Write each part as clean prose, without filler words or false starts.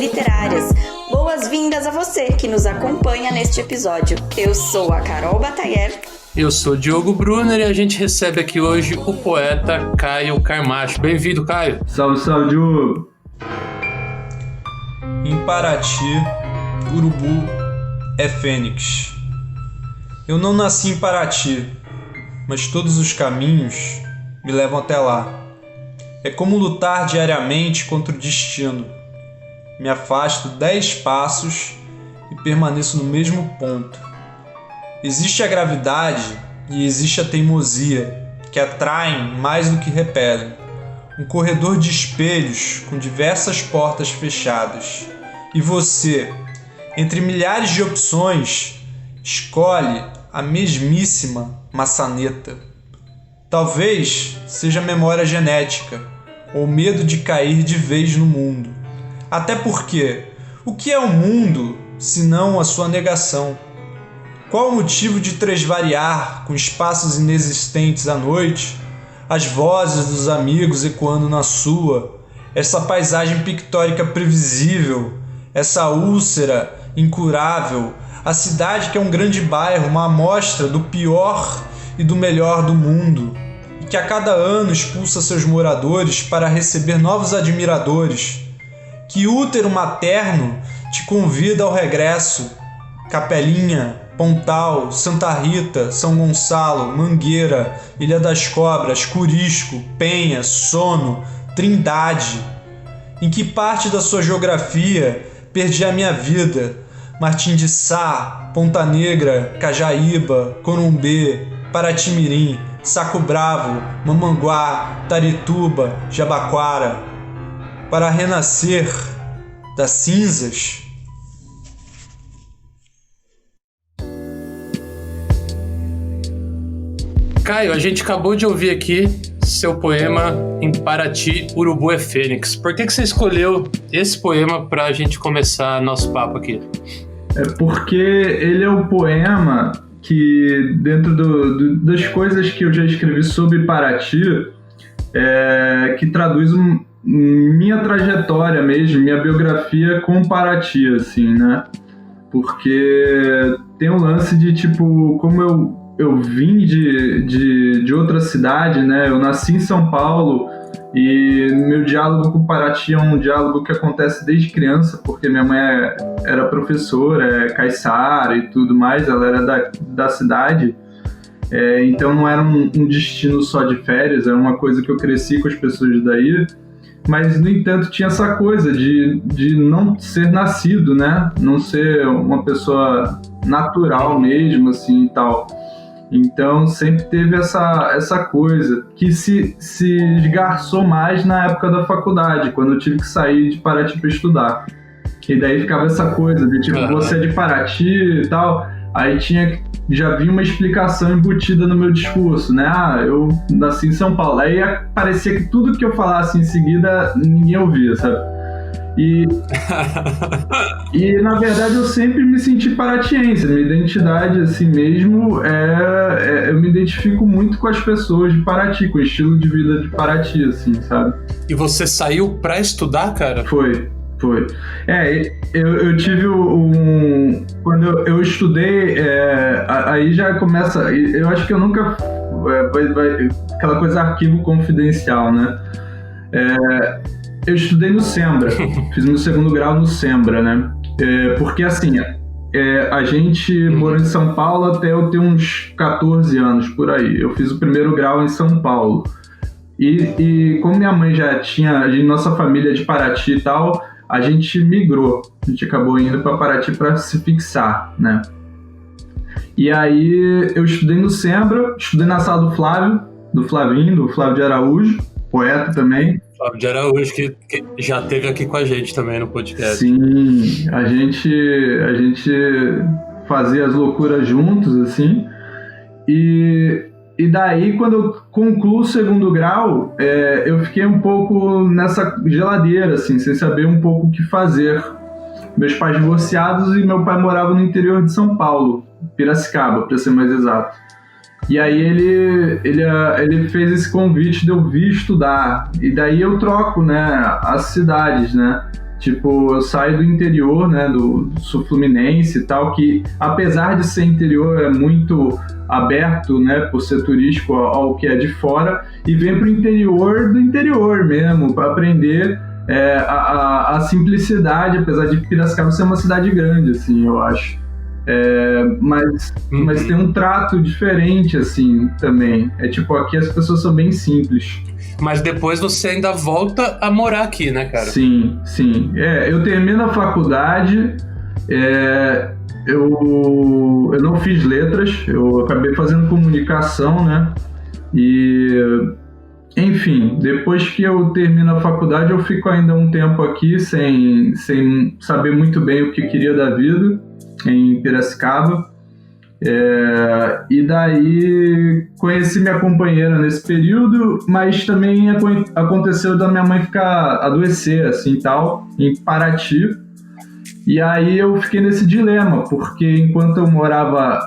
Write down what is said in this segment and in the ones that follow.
literárias. Boas-vindas a você que nos acompanha neste episódio. Eu sou a Carol Bataguer. Eu sou o Diogo Brunner e a gente recebe aqui hoje o poeta Caio Carmacho. Bem-vindo, Caio. Salve, salve, Diogo. Em Paraty, urubu é fênix. Eu não nasci em Paraty, mas todos os caminhos me levam até lá. É como lutar diariamente contra o destino. Me afasto 10 passos e permaneço no mesmo ponto. Existe a gravidade e existe a teimosia, que atraem mais do que repelem. Um corredor de espelhos com diversas portas fechadas. E você, entre milhares de opções, escolhe a mesmíssima maçaneta. Talvez seja memória genética ou medo de cair de vez no mundo. Até porque, o que é o mundo senão a sua negação? Qual o motivo de tresvariar com espaços inexistentes à noite, as vozes dos amigos ecoando na sua, essa paisagem pictórica previsível, essa úlcera incurável, a cidade que é um grande bairro, uma amostra do pior e do melhor do mundo, e que a cada ano expulsa seus moradores para receber novos admiradores? Que útero materno te convida ao regresso? Capelinha, Pontal, Santa Rita, São Gonçalo, Mangueira, Ilha das Cobras, Curisco, Penha, Sono, Trindade. Em que parte da sua geografia perdi a minha vida? Martim de Sá, Ponta Negra, Cajaíba, Corumbê, Paraty-Mirim, Saco Bravo, Mamanguá, Tarituba, Jabaquara, para renascer das cinzas. Caio, a gente acabou de ouvir aqui seu poema Em Paraty, Urubu é Fênix. Por que você escolheu esse poema para a gente começar nosso papo aqui? É porque ele é um poema que, dentro das coisas que eu já escrevi sobre Paraty, que traduz minha trajetória mesmo, minha biografia com Paraty, assim, né? Porque tem um lance de, tipo, como eu vim de outra cidade, né? Eu nasci em São Paulo e meu diálogo com Paraty é um diálogo que acontece desde criança, porque minha mãe era professora, é caiçara e tudo mais, ela era da cidade, então não era um destino só de férias, era uma coisa que eu cresci com as pessoas daí, mas, no entanto, tinha essa coisa de não ser nascido, né? Não ser uma pessoa natural mesmo, assim, e tal. Então sempre teve essa coisa que se esgarçou mais na época da faculdade, quando eu tive que sair de Paraty para estudar. E daí ficava essa coisa de tipo, você é de Paraty e tal, aí já vinha uma explicação embutida no meu discurso, né? Eu nasci em São Paulo. Aí parecia que tudo que eu falasse em seguida ninguém ouvia, sabe? E na verdade eu sempre me senti paratiense. Minha identidade assim mesmo eu me identifico muito com as pessoas de Paraty, com o estilo de vida de Paraty, assim, sabe? E você saiu pra estudar, cara? Foi. Eu tive quando eu estudei, aí já começa, eu acho que eu nunca, aquela coisa arquivo confidencial, né? Eu estudei no Sembra, fiz meu segundo grau no Sembra, né? Porque assim, a gente morou em São Paulo até eu ter uns 14 anos, por aí. Eu fiz o primeiro grau em São Paulo. E como minha mãe já tinha, nossa família de Paraty e tal, a gente migrou. A gente acabou indo para Paraty para se fixar, né? E aí eu estudei no Sembra, estudei na sala do Flavinho de Araújo, poeta também. Flávio de Araújo, que já esteve aqui com a gente também no podcast. Sim, a gente fazia as loucuras juntos, assim. E daí, quando eu concluo o segundo grau, eu fiquei um pouco nessa geladeira, assim, sem saber um pouco o que fazer. Meus pais divorciados e meu pai morava no interior de São Paulo, Piracicaba, para ser mais exato. E aí ele fez esse convite de eu vir estudar. E daí eu troco, né, as cidades, né? Tipo, eu saio do interior, né, do sul fluminense e tal, que apesar de ser interior é muito aberto, né, por ser turístico ao que é de fora, e venho pro interior do interior mesmo, para aprender a simplicidade, apesar de Piracicaba ser uma cidade grande, assim, eu acho. Mas tem um trato diferente, assim, também. É tipo, aqui as pessoas são bem simples. Mas depois você ainda volta a morar aqui, né, cara? Sim. Eu termino a faculdade, eu não fiz letras, eu acabei fazendo comunicação, né? E, enfim, depois que eu termino a faculdade, eu fico ainda um tempo aqui sem saber muito bem o que queria da vida, em Piracicaba. E daí conheci minha companheira nesse período, mas também aconteceu da minha mãe adoecer assim tal, em Paraty. E aí eu fiquei nesse dilema, porque enquanto eu morava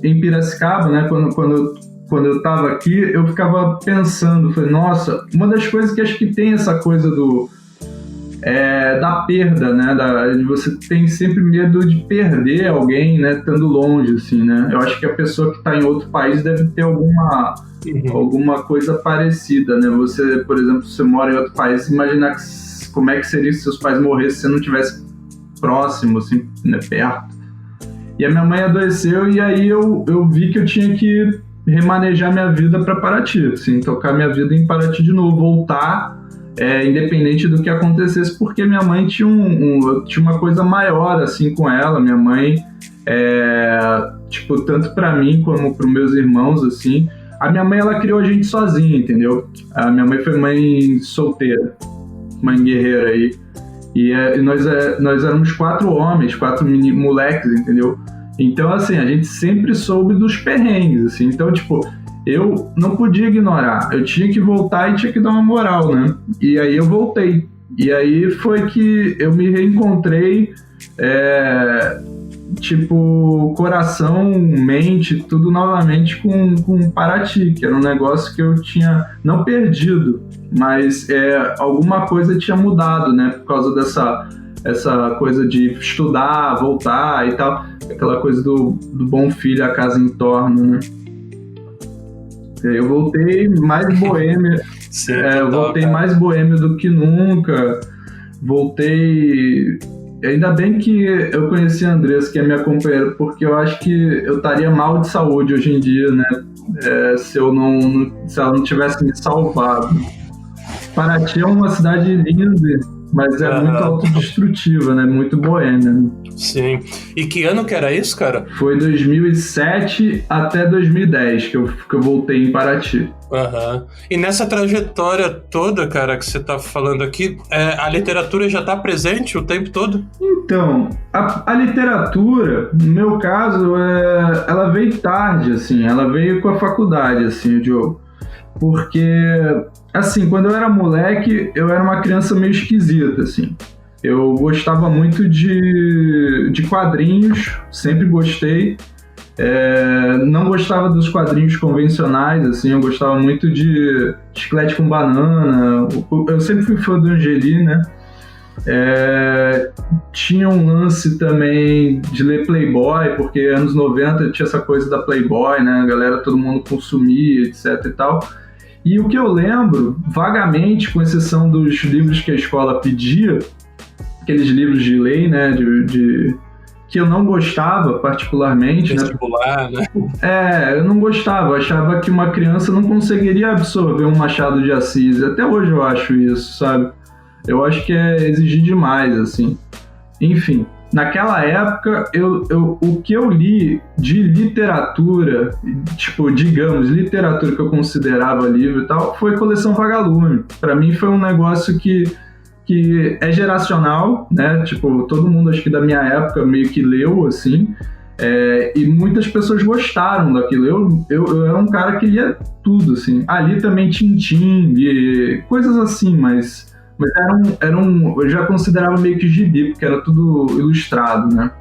em Piracicaba, né, quando eu estava aqui, eu ficava pensando, falei, nossa, uma das coisas que acho que tem essa coisa da perda, né? Você tem sempre medo de perder alguém, né? Estando longe, assim, né? Eu acho que a pessoa que está em outro país deve ter alguma coisa parecida, né? Você, por exemplo, você mora em outro país, imaginar como é que seria se seus pais morressem se você não estivesse próximo, assim, né? Perto. E a minha mãe adoeceu e aí eu vi que eu tinha que remanejar minha vida para Paraty, assim, tocar minha vida em Paraty de novo, voltar independente do que acontecesse, porque minha mãe tinha uma coisa maior assim com ela. Minha mãe, tipo, tanto para mim como para os meus irmãos, assim, a minha mãe, ela criou a gente sozinha, entendeu? A minha mãe foi mãe solteira, mãe guerreira aí, e nós éramos 4 homens, 4 moleques, entendeu? Então, assim, a gente sempre soube dos perrengues, assim, então, tipo, eu não podia ignorar, eu tinha que voltar e tinha que dar uma moral, né? E aí eu voltei. E aí foi que eu me reencontrei, tipo, coração, mente, tudo novamente com Paraty, que era um negócio que eu tinha, não perdido, mas alguma coisa tinha mudado, né? Por causa essa coisa de estudar, voltar e tal, aquela coisa do bom filho, a casa em torno, né? Eu voltei mais boêmio, voltei mais boêmio do que nunca, voltei... Ainda bem que eu conheci a Andressa, que é minha companheira, porque eu acho que eu estaria mal de saúde hoje em dia, né? Se ela não tivesse me salvado. Paraty é uma cidade linda, mas muito autodestrutiva, né? Muito boêmia, né? Sim. E que ano que era isso, cara? Foi 2007 até 2010 que eu voltei em Paraty. E nessa trajetória toda, cara, que você tá falando aqui, a literatura já tá presente o tempo todo? Então, a literatura, no meu caso, ela veio tarde, assim, ela veio com a faculdade, assim, Diogo. Porque, assim, quando eu era moleque, eu era uma criança meio esquisita, assim. Eu gostava muito de quadrinhos, sempre gostei. Não gostava dos quadrinhos convencionais, assim, eu gostava muito de Chiclete com Banana. Eu sempre fui fã do Angeli, né? Tinha um lance também de ler Playboy, porque anos 90 tinha essa coisa da Playboy, né? A galera, todo mundo consumia, etc e tal. E o que eu lembro, vagamente, com exceção dos livros que a escola pedia, aqueles livros de lei, né, que eu não gostava particularmente, vestibular, né? Eu não gostava, eu achava que uma criança não conseguiria absorver um Machado de Assis. Até hoje eu acho isso, sabe? Eu acho que é exigir demais, assim. Enfim, naquela época, o que eu li de literatura, tipo, digamos, literatura que eu considerava livro e tal, foi Coleção Vagalume. Pra mim foi um negócio que é geracional, né? Tipo, todo mundo, acho que da minha época, meio que leu, assim, e muitas pessoas gostaram daquilo. Eu era um cara que lia tudo, assim. Ali também Tintim, e coisas assim, mas eu já considerava meio que gibi, porque era tudo ilustrado, né?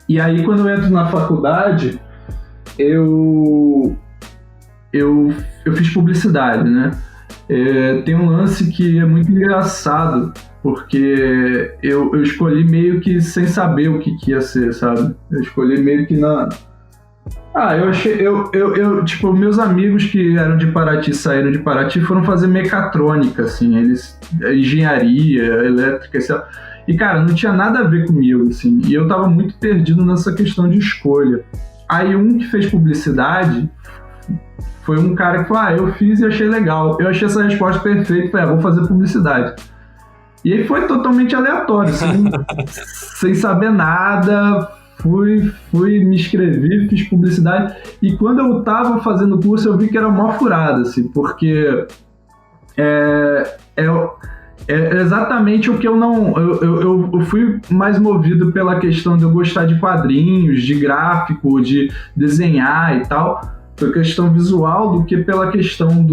E aí, quando eu entro na faculdade, eu fiz publicidade, né? Tem um lance que é muito engraçado, porque eu escolhi meio que sem saber o que ia ser, sabe? Eu escolhi meio que na... tipo, meus amigos que eram de Paraty, saíram de Paraty, foram fazer mecatrônica, assim, engenharia, elétrica, etc. E, cara, não tinha nada a ver comigo, assim, e eu tava muito perdido nessa questão de escolha. Aí um que fez publicidade foi um cara que falou, eu fiz e achei legal. Eu achei essa resposta perfeita, falei, vou fazer publicidade. E aí foi totalmente aleatório, sem saber nada, fui, me inscrevi, fiz publicidade, e quando eu tava fazendo o curso eu vi que era uma furada, assim, porque é exatamente o que eu não... Eu fui mais movido pela questão de eu gostar de quadrinhos, de gráfico, de desenhar e tal, pela questão visual, do que pela questão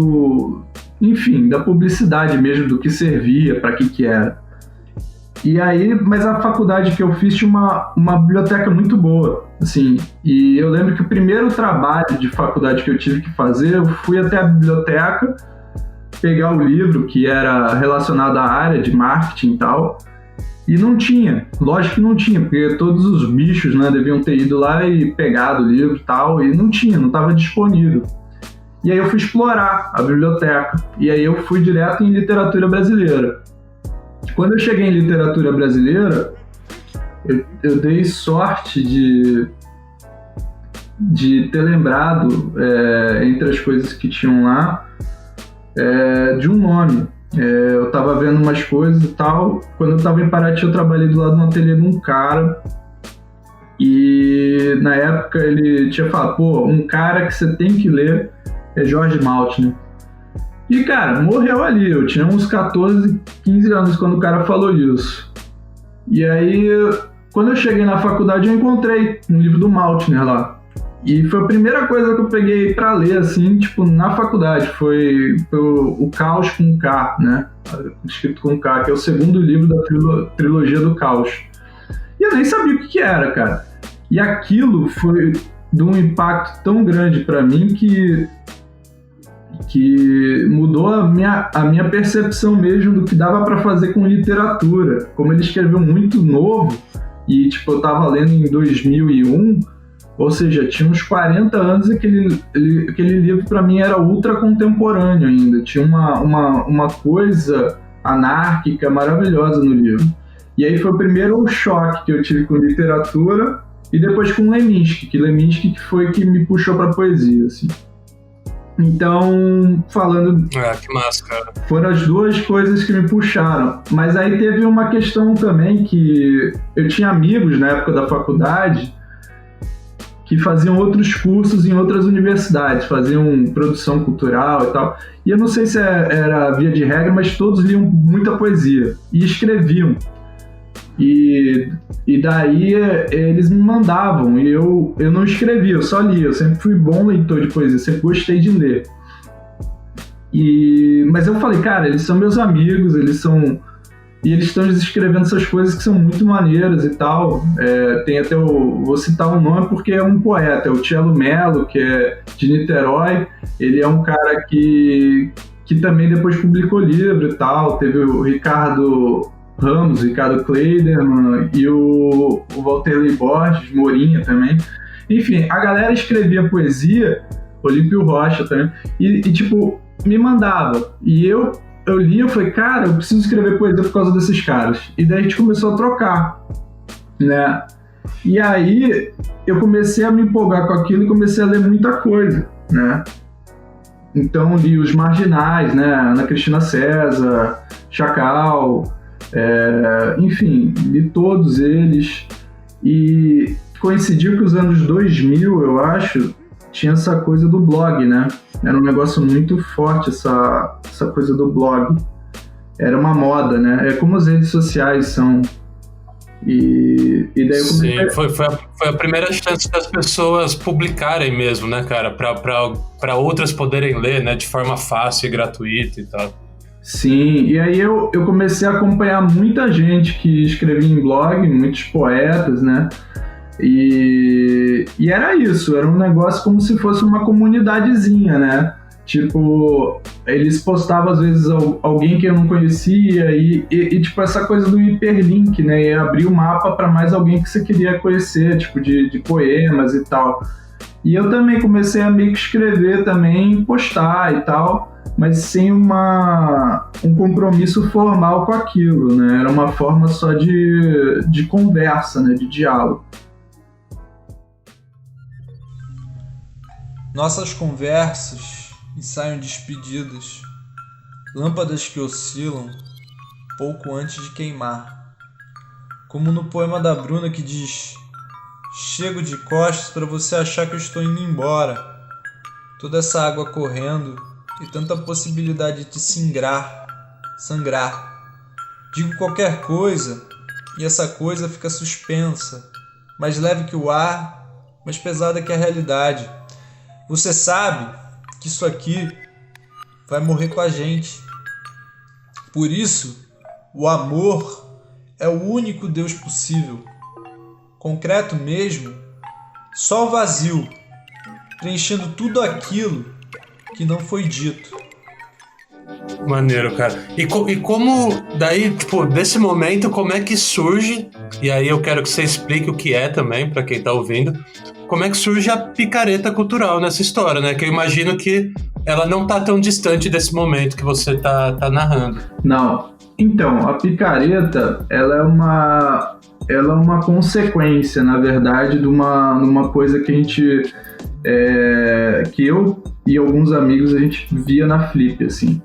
da publicidade mesmo, do que servia, para que era. E aí, mas a faculdade que eu fiz tinha uma biblioteca muito boa, assim, e eu lembro que o primeiro trabalho de faculdade que eu tive que fazer, eu fui até a biblioteca pegar o livro que era relacionado à área de marketing e tal, e não tinha, lógico que não tinha, porque todos os bichos, né, deviam ter ido lá e pegado o livro e tal, e não estava disponível. E aí eu fui explorar a biblioteca, e aí eu fui direto em literatura brasileira. Quando eu cheguei em literatura brasileira, eu dei sorte de ter lembrado, entre as coisas que tinham lá, de um nome. Eu tava vendo umas coisas e tal. Quando eu tava em Paraty, eu trabalhei do lado do ateliê de um cara, e na época ele tinha falado, um cara que você tem que ler é George Maltner. E, cara, morreu ali. Eu tinha uns 14, 15 anos quando o cara falou isso. E aí, quando eu cheguei na faculdade, eu encontrei um livro do Maltner lá. E foi a primeira coisa que eu peguei pra ler, assim, tipo, na faculdade. Foi o Caos com K, né? Escrito com K, que é o segundo livro da trilogia do Caos. E eu nem sabia o que era, cara. E aquilo foi de um impacto tão grande pra mim que mudou a minha percepção mesmo do que dava para fazer com literatura. Como ele escreveu muito novo, e tipo, eu tava lendo em 2001, ou seja, tinha uns 40 anos, aquele livro para mim era ultra contemporâneo ainda, tinha uma coisa anárquica maravilhosa no livro. E aí foi o primeiro choque que eu tive com literatura, e depois com Leminski, que foi que me puxou para poesia, assim. Então, falando... que massa, cara. Foram as duas coisas que me puxaram. Mas aí teve uma questão também que eu tinha amigos na época da faculdade que faziam outros cursos em outras universidades, faziam produção cultural e tal. E eu não sei se era via de regra, mas todos liam muita poesia e escreviam. E daí eles me mandavam, e eu não escrevia, eu só lia. Eu sempre fui bom leitor de poesia, sempre gostei de ler. Mas eu falei, cara, eles são meus amigos, e eles estão escrevendo essas coisas que são muito maneiras e tal. Tem até vou citar um nome porque é um poeta, é o Cello Mello, que é de Niterói. Ele é um cara que também depois publicou livro e tal. Teve o Ricardo Ramos, Ricardo Kleiderman e o Walter Borges, Morinha também. Enfim, a galera escrevia poesia, Olímpio Rocha também, e tipo, me mandava. E eu li, eu falei, cara, eu preciso escrever poesia por causa desses caras. E daí a gente começou a trocar, né? E aí eu comecei a me empolgar com aquilo e comecei a ler muita coisa, né? Então li Os Marginais, né? Ana Cristina César, Chacal... enfim, li todos eles, e coincidiu que os anos 2000, eu acho, tinha essa coisa do blog, né? Era um negócio muito forte, essa coisa do blog. Era uma moda, né? É como as redes sociais são. E daí eu comecei... Sim, foi a primeira chance das pessoas publicarem mesmo, né, cara? Para outras poderem ler, né, de forma fácil e gratuita e tal. Sim, e aí eu comecei a acompanhar muita gente que escrevia em blog, muitos poetas, né? E era isso, era um negócio como se fosse uma comunidadezinha, né? Tipo, eles postavam às vezes alguém que eu não conhecia e tipo essa coisa do hiperlink, né? E abrir o mapa para mais alguém que você queria conhecer, tipo de poemas e tal. E eu também comecei a meio que escrever também, postar e tal, mas sem um compromisso formal com aquilo, né? Era uma forma só de conversa, né? De diálogo. Nossas conversas ensaiam despedidas, lâmpadas que oscilam pouco antes de queimar. Como no poema da Bruna que diz: chego de costas para você achar que eu estou indo embora. Toda essa água correndo e tanta possibilidade de sangrar. Digo qualquer coisa e essa coisa fica suspensa, mais leve que o ar, mais pesada que a realidade. Você sabe que isso aqui vai morrer com a gente. Por isso, o amor é o único Deus possível. Concreto mesmo, só o vazio, preenchendo tudo aquilo que não foi dito. Maneiro, cara. E como, daí, tipo, desse momento, como é que surge, e aí eu quero que você explique o que é também, pra quem tá ouvindo, como é que surge a picareta cultural nessa história, né? Que eu imagino que ela não tá tão distante desse momento que você tá narrando. Não. Então, a picareta, ela é uma consequência, na verdade, de uma coisa que a gente... que eu e alguns amigos a gente via na Flip, assim.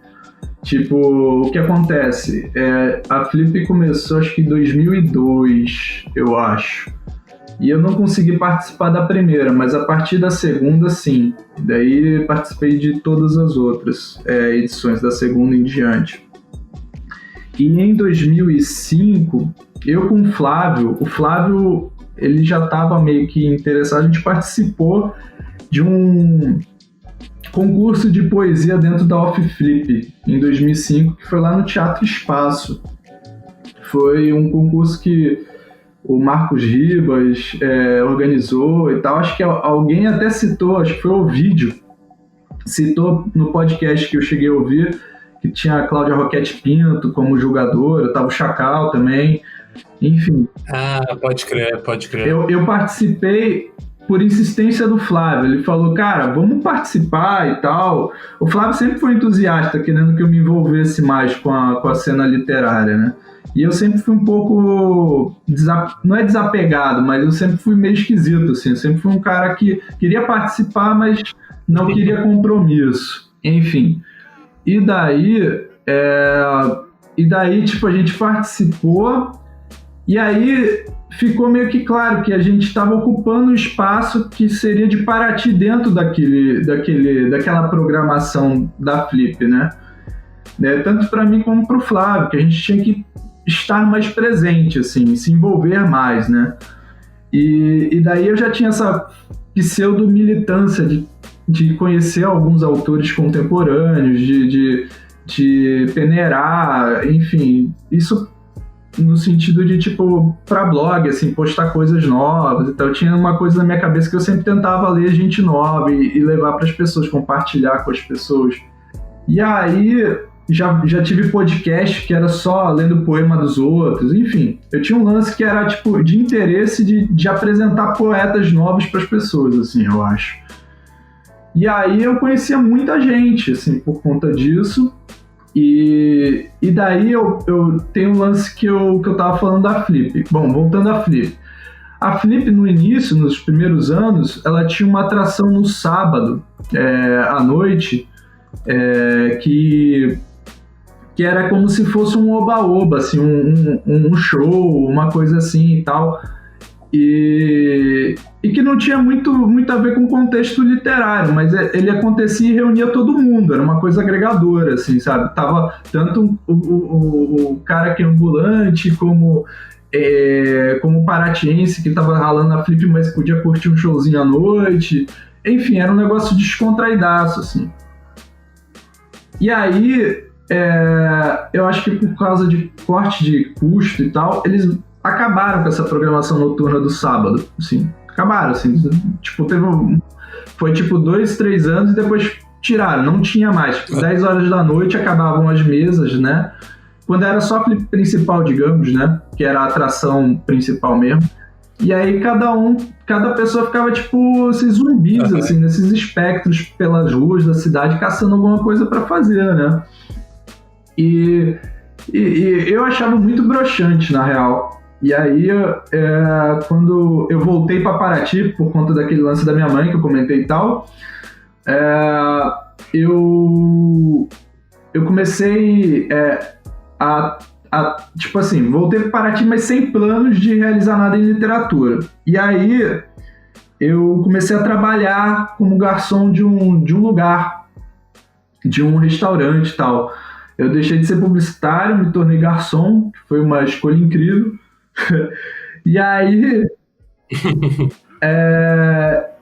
Tipo, o que acontece? A Flip começou, acho que em 2002, eu acho. E eu não consegui participar da primeira, mas a partir da segunda, sim. Daí participei de todas as outras edições, da segunda em diante. E em 2005, eu com o Flávio, ele já estava meio que interessado, a gente participou de um concurso de poesia dentro da Off Flip, em 2005, que foi lá no Teatro Espaço. Foi um concurso que o Marcos Ribas organizou e tal. Acho que alguém até citou, acho que foi o vídeo, citou no podcast que eu cheguei a ouvir, que tinha a Cláudia Roquette Pinto como jogadora, tava o Chacal também, enfim. Ah, pode crer. Eu participei por insistência do Flávio. Ele falou, cara, vamos participar e tal. O Flávio sempre foi entusiasta, querendo que eu me envolvesse mais com a cena literária, né? E eu sempre fui um pouco, não é desapegado, mas eu sempre fui meio esquisito, assim. Eu sempre fui um cara que queria participar, mas não queria compromisso. Enfim. E daí, tipo, a gente participou e aí ficou meio que claro que a gente estava ocupando um espaço que seria de Paraty dentro daquela programação da Flip, né? Tanto para mim como para o Flávio, que a gente tinha que estar mais presente, assim, se envolver mais, né? E daí eu já tinha essa pseudo-militância de conhecer alguns autores contemporâneos, de peneirar, enfim, isso no sentido de, tipo, para blog, assim, postar coisas novas e tal. Eu tinha uma coisa na minha cabeça que eu sempre tentava ler gente nova e levar para as pessoas, compartilhar com as pessoas. E aí já tive podcast que era só lendo poema dos outros, enfim. Eu tinha um lance que era, tipo, de interesse de apresentar poetas novos para as pessoas, assim, eu acho. E aí eu conhecia muita gente, assim, por conta disso. E daí eu tenho um lance que eu tava falando da Flip. Bom, voltando à Flip. A Flip, no início, nos primeiros anos, ela tinha uma atração no sábado, à noite, que era como se fosse um oba-oba, assim, um show, uma coisa assim e tal. E que não tinha muito a ver com o contexto literário, mas ele acontecia e reunia todo mundo, era uma coisa agregadora, assim, sabe? Tava tanto o cara que é ambulante, como o paratiense que tava ralando na Flip, mas podia curtir um showzinho à noite. Enfim, era um negócio descontraidaço, assim. E aí, eu acho que por causa de corte de custo e tal, eles acabaram com essa programação noturna do sábado, assim, acabaram, assim, tipo, foi tipo 2, 3 anos e depois tiraram, não tinha mais. Tipo, 10 horas da noite acabavam as mesas, né? Quando era só a flip principal, digamos, né? Que era a atração principal mesmo. E aí cada pessoa ficava tipo esses zumbis, assim, nesses espectros pelas ruas da cidade, caçando alguma coisa pra fazer, né? E eu achava muito broxante, na real. E aí, quando eu voltei pra Paraty, por conta daquele lance da minha mãe que eu comentei e tal, eu comecei tipo assim, voltei para Paraty, mas sem planos de realizar nada em literatura. E aí eu comecei a trabalhar como garçom de um lugar, de um restaurante e tal. Eu deixei de ser publicitário, me tornei garçom, que foi uma escolha incrível. E aí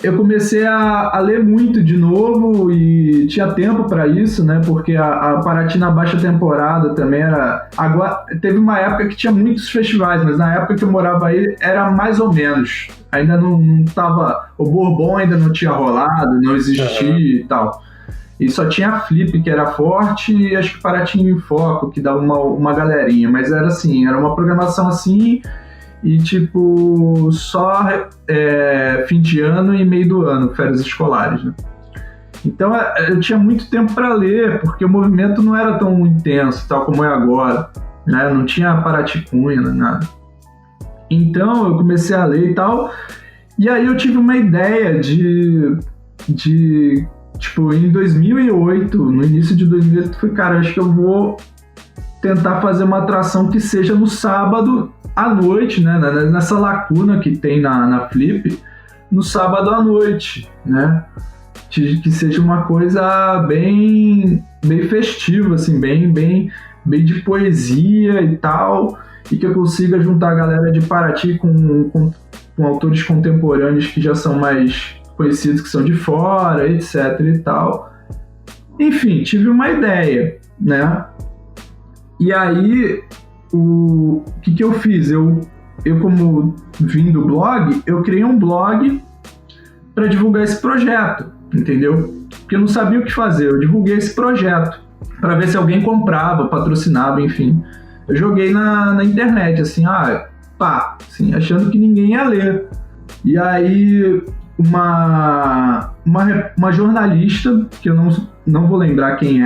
eu comecei a ler muito de novo e tinha tempo para isso, né? Porque a Paraty na baixa temporada também era... Agora, teve uma época que tinha muitos festivais, mas na época que eu morava aí era mais ou menos. Ainda não tava... O Bourbon ainda não tinha rolado, não existia e tal. E só tinha a Flip, que era forte, e acho que Paraty em Foco, que dava uma galerinha. Mas era assim, era uma programação assim... E, tipo, só fim de ano e meio do ano, férias escolares, né? Então, eu tinha muito tempo para ler, porque o movimento não era tão intenso, tal como é agora, né? Não tinha Paraty-Cunha, nada. Então, eu comecei a ler e tal, e aí eu tive uma ideia de tipo, em 2008, no início de 2008, eu falei, cara, acho que eu vou tentar fazer uma atração que seja no sábado à noite, né? Nessa lacuna que tem na Flip, no sábado à noite, né? Que seja uma coisa bem festiva, assim, bem de poesia e tal, e que eu consiga juntar a galera de Paraty com autores contemporâneos que já são mais conhecidos, que são de fora, etc e tal. Enfim, tive uma ideia, né? E aí, o que eu fiz? Eu como vim do blog, eu criei um blog para divulgar esse projeto, entendeu? Porque eu não sabia o que fazer, eu divulguei esse projeto para ver se alguém comprava, patrocinava, enfim. Eu joguei na internet, assim, assim, achando que ninguém ia ler. E aí, uma jornalista, que eu não vou lembrar quem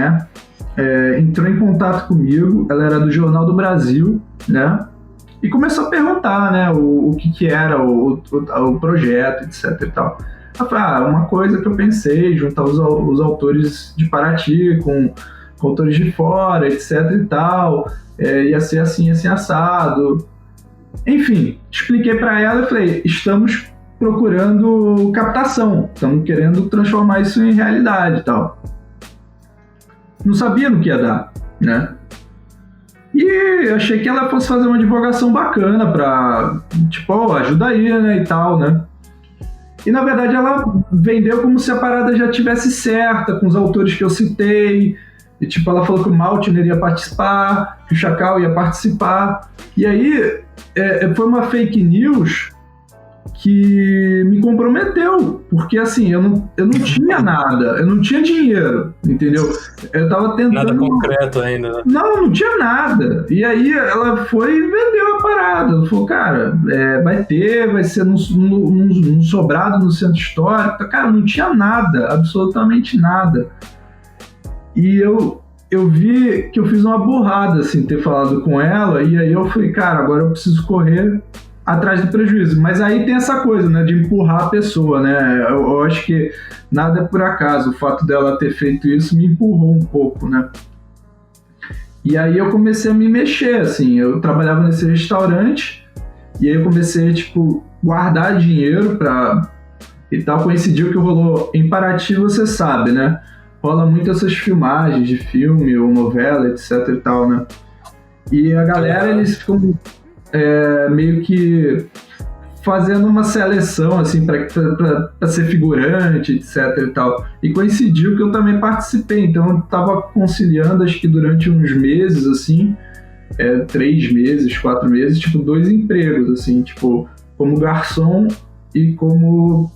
entrou em contato comigo, ela era do Jornal do Brasil, né? E começou a perguntar, né, o que era o projeto, etc e tal. Ela falou, uma coisa que eu pensei, juntar os autores de Paraty com autores de fora, etc e tal, ia ser assim, assim, assado. Enfim, expliquei para ela e falei, estamos procurando captação, estamos querendo transformar isso em realidade e tal. Não sabia no que ia dar, né? E achei que ela fosse fazer uma divulgação bacana pra, tipo, ajuda aí, né, e tal, né? E, na verdade, ela vendeu como se a parada já tivesse certa, com os autores que eu citei. E, tipo, ela falou que o Maltner ia participar, que o Chacal ia participar. E aí, foi uma fake news que me comprometeu, porque assim, eu não tinha nada, eu não tinha dinheiro, entendeu? Eu tava tentando... Nada concreto ainda, né? Não tinha nada. E aí ela foi e vendeu a parada. Ela falou, cara, vai ser num sobrado no centro histórico. Cara, não tinha nada, absolutamente nada. E eu vi que eu fiz uma burrada, assim, ter falado com ela, e aí eu falei, cara, agora eu preciso correr atrás do prejuízo. Mas aí tem essa coisa, né, de empurrar a pessoa, né? Eu acho que nada é por acaso. O fato dela ter feito isso me empurrou um pouco, né? E aí eu comecei a me mexer, assim. Eu trabalhava nesse restaurante e aí eu comecei, tipo, guardar dinheiro e tal. Coincidiu que rolou em Paraty, você sabe, né? Rola muito essas filmagens de filme ou novela, etc e tal, né? E a galera, eles ficam meio que fazendo uma seleção, assim, para ser figurante, etc e tal. E coincidiu que eu também participei, então eu tava conciliando, acho que durante uns meses, assim, 3 meses, 4 meses, tipo, 2 empregos, assim, tipo, como garçom e como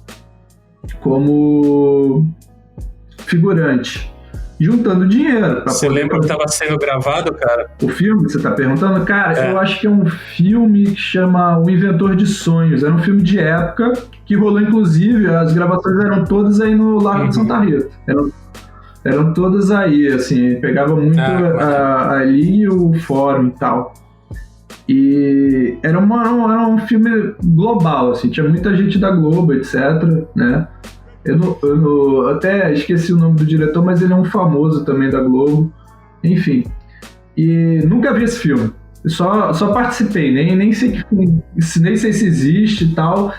figurante, juntando dinheiro. Você lembra que estava sendo gravado, cara? O filme que você está perguntando? Cara, eu acho que é um filme que chama O Inventor de Sonhos. Era um filme de época que rolou, inclusive, as gravações eram todas aí no Largo de Santa Rita. Eram todas aí, assim, pegava muito ali o fórum e tal. E era um filme global, assim, tinha muita gente da Globo, etc, né? Eu até esqueci o nome do diretor, mas ele é um famoso também da Globo. Enfim. E nunca vi esse filme. Só participei, nem sei se existe e tal.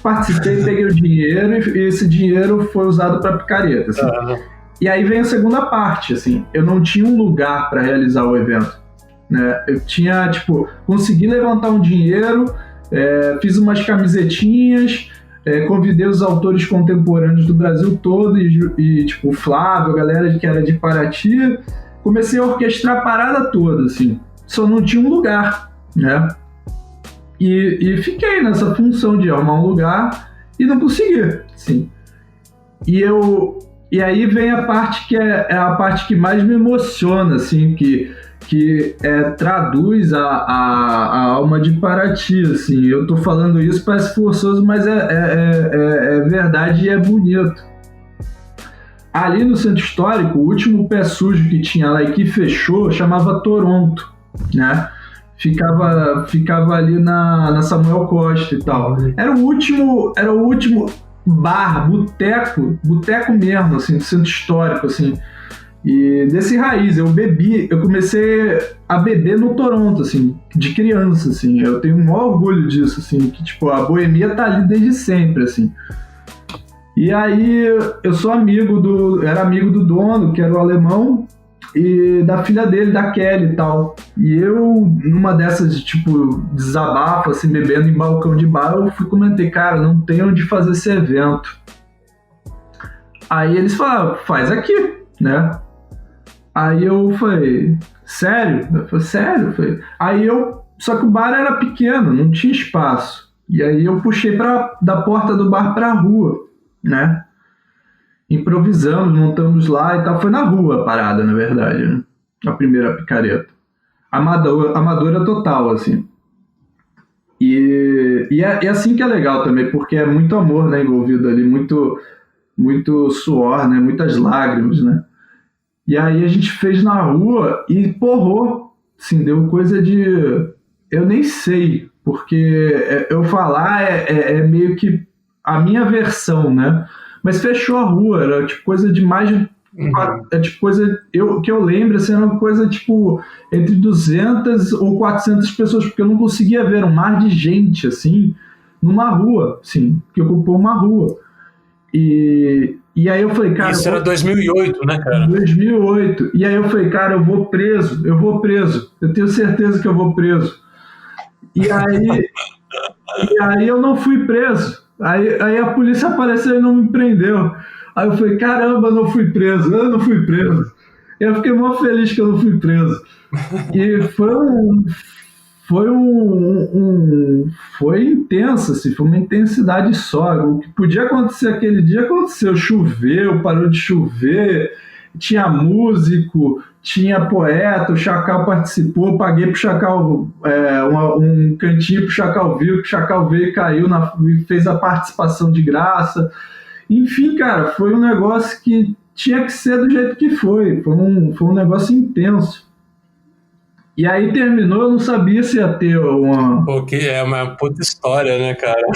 Participei, peguei o dinheiro e esse dinheiro foi usado para picareta. Assim. E aí vem a segunda parte, assim. Eu não tinha um lugar para realizar o evento. Né? Eu tinha, consegui levantar um dinheiro, fiz umas camisetinhas, convidei os autores contemporâneos do Brasil todo e o Flávio, a galera que era de Paraty, comecei a orquestrar a parada toda, assim, só não tinha um lugar, né? E fiquei nessa função de arrumar um lugar e não consegui, assim. E aí vem a parte que é a parte que mais me emociona, assim, que traduz a alma de Paraty, assim. Eu tô falando isso, parece forçoso, mas é verdade e é bonito. Ali no Centro Histórico, o último pé sujo que tinha lá e que fechou chamava Toronto, né? Ficava ali na Samuel Costa e tal. Era o último bar, boteco mesmo, assim, do Centro Histórico, assim. E desse raiz, eu comecei a beber no Toronto, assim, de criança, assim. Eu tenho o maior orgulho disso, assim, que, a boemia tá ali desde sempre, assim. E aí, eu era amigo do dono, que era o alemão, e da filha dele, da Kelly e tal. E eu, numa dessas, desabafo, assim, bebendo em balcão de bar, eu comentei, cara, não tem onde fazer esse evento. Aí eles falaram, faz aqui, né? Aí eu falei, sério? Eu falei, sério? Só que o bar era pequeno, não tinha espaço. E aí eu puxei da porta do bar pra rua, né? Improvisamos, montamos lá e tal. Foi na rua a parada, na verdade, né? A primeira picareta. Amadora total, assim. E é assim que é legal também, porque é muito amor, né, envolvido ali, muito, muito suor, né? Muitas lágrimas, né? E aí a gente fez na rua e porrou, assim, deu coisa de... Eu nem sei, porque eu falar é meio que a minha versão, né? Mas fechou a rua, era coisa de mais de... que eu lembro, assim, era uma coisa entre 200 ou 400 pessoas, porque eu não conseguia ver um mar de gente, assim, numa rua, assim, que ocupou uma rua. E aí eu falei, cara... Isso era 2008, né, cara? 2008. E aí eu falei, cara, eu vou preso. Eu tenho certeza que eu vou preso. E aí eu não fui preso. Aí a polícia apareceu e não me prendeu. Aí eu falei, caramba, eu não fui preso. Eu fiquei muito feliz que eu não fui preso. E foi intenso, assim, foi uma intensidade só. O que podia acontecer aquele dia aconteceu. Choveu, parou de chover, tinha músico, tinha poeta, o Chacal participou, paguei pro Chacal um cantinho pro Chacal viu, que o Chacal veio e caiu e fez a participação de graça. Enfim, cara, foi um negócio que tinha que ser do jeito que foi. Foi um negócio intenso. E aí terminou, eu não sabia se ia ter uma... Porque é uma puta história, né, cara?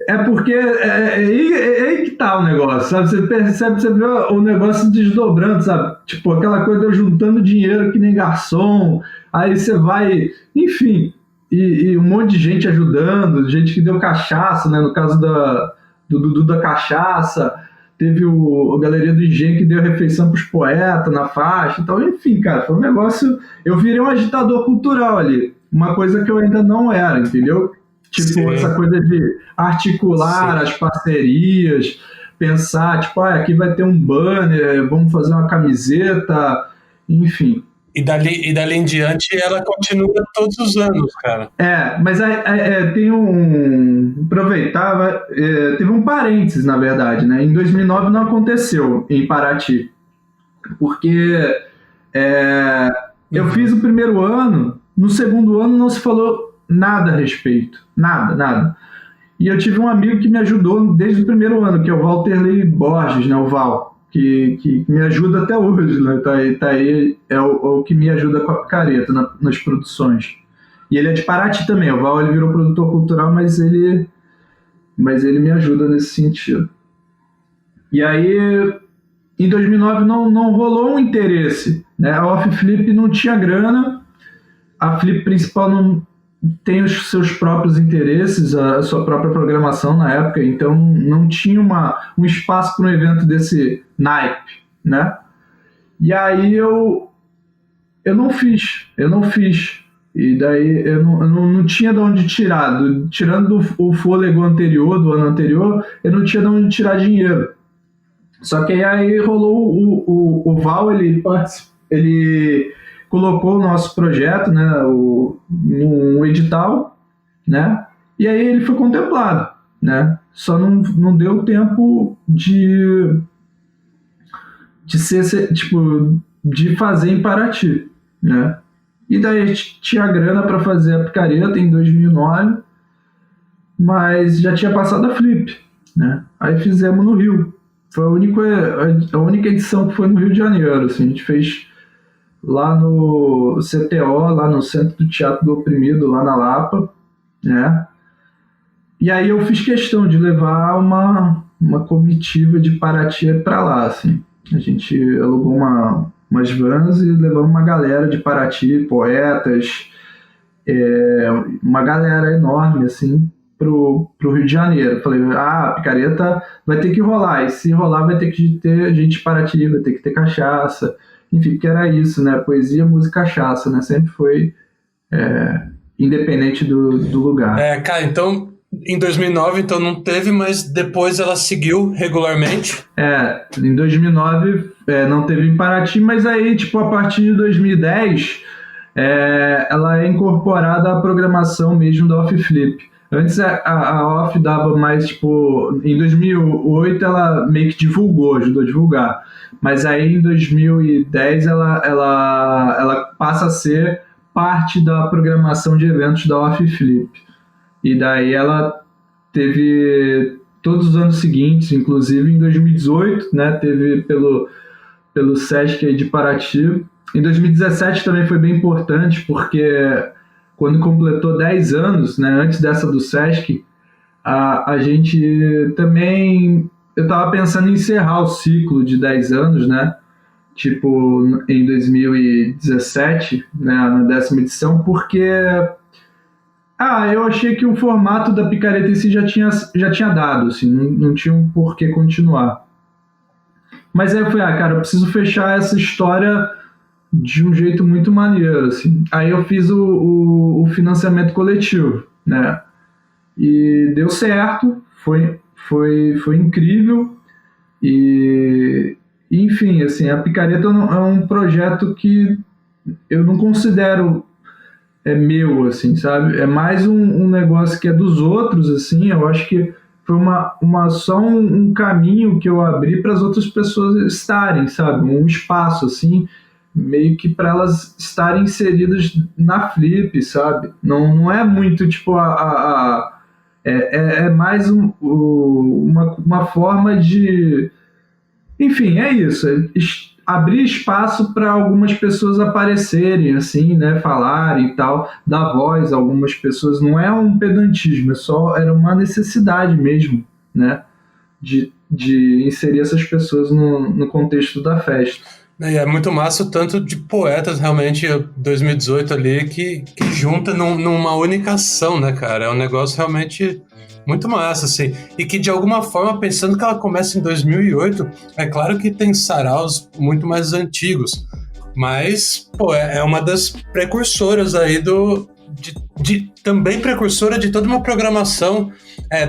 É porque é aí que tá o negócio, sabe? Você percebe, você vê o negócio desdobrando, sabe? Aquela coisa de eu juntando dinheiro que nem garçom, aí você vai... Enfim, e um monte de gente ajudando, gente que deu cachaça, né? No caso do Dudu da cachaça... Teve a Galeria do Engenho que deu refeição pros poetas na faixa. Então, enfim, cara, foi um negócio... Eu virei um agitador cultural ali. Uma coisa que eu ainda não era, entendeu? Sim. Essa coisa de articular as parcerias, pensar, aqui vai ter um banner, vamos fazer uma camiseta, enfim. E dali em diante ela continua todos os anos, cara. Mas tem teve um parênteses, na verdade, né? Em 2009 não aconteceu em Paraty, Porque eu fiz o primeiro ano, no segundo ano não se falou nada a respeito. Nada. E eu tive um amigo que me ajudou desde o primeiro ano, que é o Valterley Borges, né, o Val, que me ajuda até hoje, né, tá aí, é o que me ajuda com a picareta nas produções. E ele é de Paraty também, o Val, ele virou produtor cultural, mas ele me ajuda nesse sentido. E aí, em 2009 não rolou um interesse, né, a Off Flip não tinha grana, a Flip principal não tem os seus próprios interesses, a sua própria programação na época, então não tinha um espaço para um evento desse naipe, né? E aí eu não fiz. E daí eu não tinha de onde tirar. Tirando o fôlego anterior, do ano anterior, eu não tinha de onde tirar dinheiro. Só que aí rolou o Val, ele colocou o nosso projeto, né, num edital, né, e aí ele foi contemplado, né, só não deu tempo de ser, tipo, de fazer em Paraty, né, e daí a gente tinha grana para fazer a picareta em 2009, mas já tinha passado a Flip, né, aí fizemos no Rio, foi a única edição que foi no Rio de Janeiro, assim, a gente fez lá no CTO, lá no Centro do Teatro do Oprimido, lá na Lapa, né? E aí eu fiz questão de levar uma comitiva de Paraty para lá, assim. A gente alugou umas vans e levamos uma galera de Paraty, poetas, uma galera enorme, assim, pro Rio de Janeiro. Falei, a picareta vai ter que rolar, e se rolar vai ter que ter gente de Paraty, vai ter que ter cachaça. Enfim, que era isso, né? Poesia, música, cachaça, né? Sempre foi independente do lugar. Cara, então, em 2009, então não teve, mas depois ela seguiu regularmente? Em 2009 não teve em Paraty, mas aí, tipo, a partir de 2010, ela é incorporada à programação mesmo da Off Flip. Antes a Off dava mais, tipo, em 2008 ela meio que ajudou a divulgar. Mas aí em 2010 ela passa a ser parte da programação de eventos da Off Flip. E daí ela teve todos os anos seguintes, inclusive em 2018, né, teve pelo Sesc aí de Paraty. Em 2017 também foi bem importante, porque quando completou 10 anos, né, antes dessa do Sesc, a gente também... Eu estava pensando em encerrar o ciclo de 10 anos, né? Tipo, em 2017, né, na 10ª edição, porque eu achei que o formato da picareta em si já tinha dado, assim, não tinha um porquê continuar. Mas aí eu falei, cara, eu preciso fechar essa história de um jeito muito maneiro, assim. Aí eu fiz o financiamento coletivo, né? E deu certo, foi incrível e enfim, assim, a picareta é um projeto que eu não considero meu, assim, sabe? É mais um negócio que é dos outros, assim. Eu acho que foi só um caminho que eu abri para as outras pessoas estarem, sabe? Um espaço, assim, meio que para elas estarem inseridas na Flip, sabe? Não é muito, tipo, é mais uma forma de... Enfim, é isso. Abrir espaço para algumas pessoas aparecerem, assim, né? Falarem e tal, dar voz a algumas pessoas. Não é um pedantismo, era uma necessidade mesmo, né? De inserir essas pessoas no contexto da festa. E é muito massa o tanto de poetas, realmente, 2018 ali, que junta numa única ação, né, cara? É um negócio realmente muito massa, assim. E que, de alguma forma, pensando que ela começa em 2008, é claro que tem saraus muito mais antigos, mas, pô, é uma das precursoras aí também precursora de toda uma programação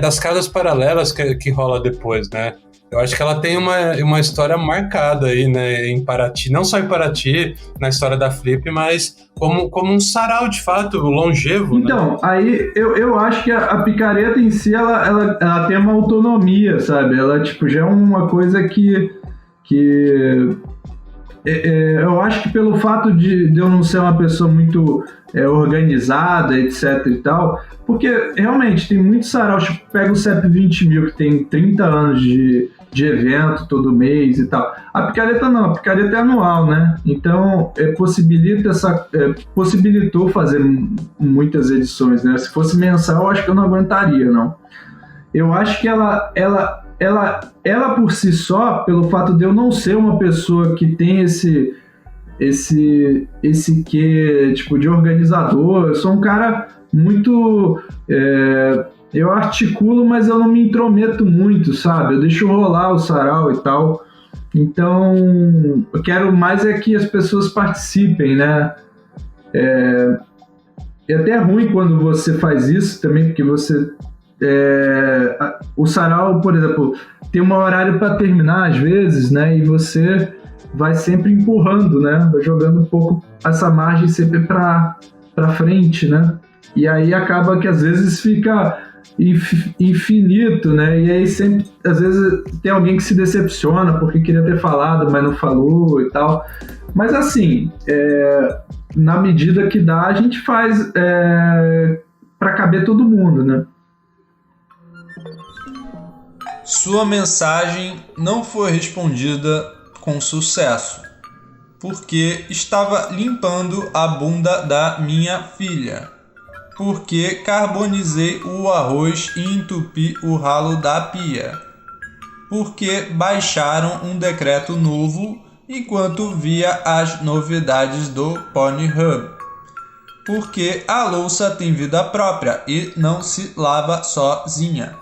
das casas paralelas que rola depois, né? Eu acho que ela tem uma história marcada aí, né, em Paraty, não só em Paraty, na história da Flip, mas como um sarau, de fato, longevo. Então, né? Aí eu acho que a picareta em si, ela tem uma autonomia, sabe? Ela, tipo, já é uma coisa que eu acho que pelo fato de eu não ser uma pessoa muito organizada, etc e tal, porque realmente tem muitos saraus, tipo, pega o CEP 20.000, que tem 30 anos de evento todo mês e tal. A picareta não, a picareta é anual, né? Então, possibilitou fazer muitas edições, né? Se fosse mensal, eu acho que eu não aguentaria, não. Eu acho que ela por si só, pelo fato de eu não ser uma pessoa que tem esse quê, tipo, de organizador, eu sou um cara muito... eu articulo, mas eu não me intrometo muito, sabe? Eu deixo rolar o sarau e tal. Então, eu quero mais que as pessoas participem, né? É até ruim quando você faz isso também, porque você... o sarau, por exemplo, tem um horário para terminar às vezes, né? E você vai sempre empurrando, né? Vai jogando um pouco essa margem sempre para frente, né? E aí acaba que às vezes fica infinito, né? E aí sempre, às vezes, tem alguém que se decepciona porque queria ter falado, mas não falou e tal. Mas assim, na medida que dá, a gente faz para caber todo mundo, né? Sua mensagem não foi respondida com sucesso, porque estava limpando a bunda da minha filha, porque carbonizei o arroz e entupi o ralo da pia, porque baixaram um decreto novo enquanto via as novidades do Pornhub, porque a louça tem vida própria e não se lava sozinha,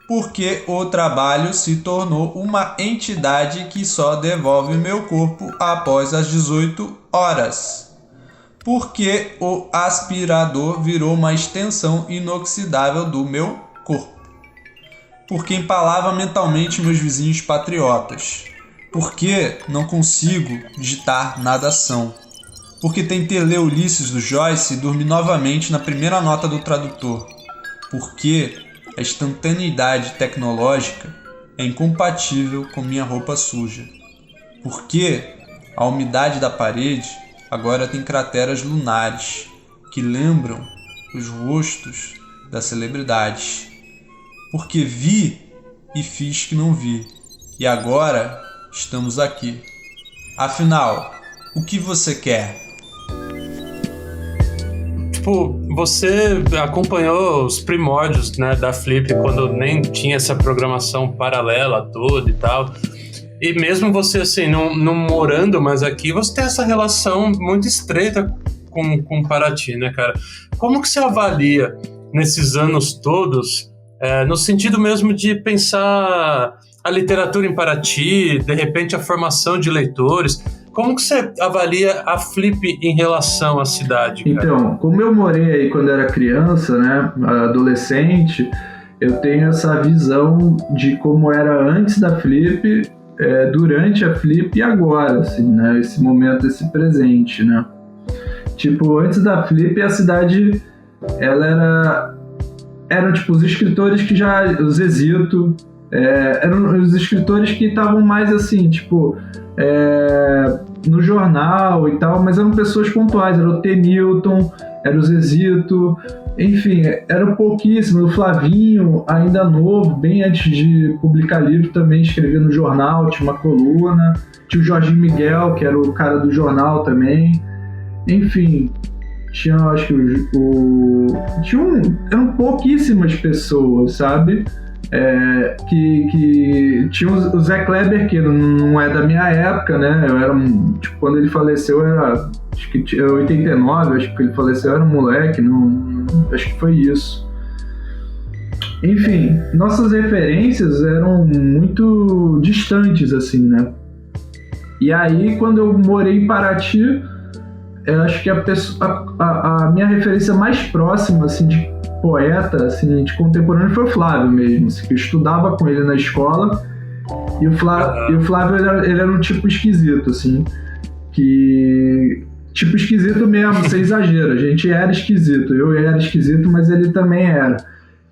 porque o trabalho se tornou uma entidade que só devolve meu corpo após as 18 horas. Porque o aspirador virou uma extensão inoxidável do meu corpo. Porque empalava mentalmente meus vizinhos patriotas. Porque não consigo digitar nadação. Porque tentei ler Ulisses do Joyce e dormi novamente na primeira nota do tradutor. Porque a instantaneidade tecnológica é incompatível com minha roupa suja. Porque a umidade da parede agora tem crateras lunares que lembram os rostos das celebridades. Porque vi e fiz que não vi. E agora estamos aqui. Afinal, o que você quer? Tipo, você acompanhou os primórdios, né, da Flip, quando nem tinha essa programação paralela toda e tal. E mesmo você, assim, não morando mais aqui, você tem essa relação muito estreita com Paraty, né, cara? Como que você avalia nesses anos todos, no sentido mesmo de pensar a literatura em Paraty, de repente a formação de leitores? Como que você avalia a Flip em relação à cidade, cara? Então, como eu morei aí quando era criança, né, adolescente, eu tenho essa visão de como era antes da Flip, durante a Flip e agora, assim, né, esse momento, esse presente, né. Tipo, antes da Flip, a cidade, ela eram tipo os escritores que já, os Exito, eram os escritores que estavam mais assim, tipo, no jornal e tal, mas eram pessoas pontuais, era o T. Milton, era o Zezito, enfim, eram pouquíssimos. O Flavinho, ainda novo, bem antes de publicar livro, também escrevia no jornal, tinha uma coluna, tinha o Jorginho Miguel, que era o cara do jornal também, enfim, tinha, acho que eram pouquíssimas pessoas, sabe? Que tinha o Zé Kleber, que não é da minha época, né? Eu era, tipo, quando ele faleceu, era, acho que 89, acho que ele faleceu, eu era um moleque, acho que foi isso. Enfim, nossas referências eram muito distantes, assim, né? E aí, quando eu morei em Paraty, eu acho que a minha referência mais próxima, assim, de poeta, assim, de contemporâneo foi o Flávio mesmo, assim, que eu estudava com ele na escola, e o Flávio ele era um tipo esquisito, assim, tipo esquisito mesmo, sem exagero, a gente era esquisito, eu era esquisito, mas ele também era,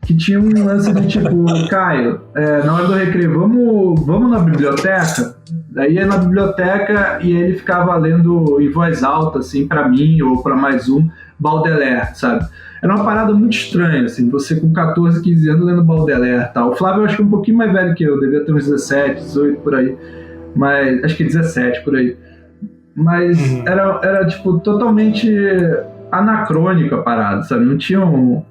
que tinha um lance de tipo, Caio, na hora do recreio, vamos na biblioteca? Daí ia na biblioteca e ele ficava lendo em voz alta, assim, pra mim ou pra mais um, Baudelaire, sabe? Era uma parada muito estranha, assim, você com 14, 15 anos lendo Baudelaire e tal. O Flávio eu acho que é um pouquinho mais velho que eu, devia ter uns 17, 18 por aí. Mas, acho que 17 por aí. Mas era tipo, totalmente anacrônico a parada, sabe? Não tinha um...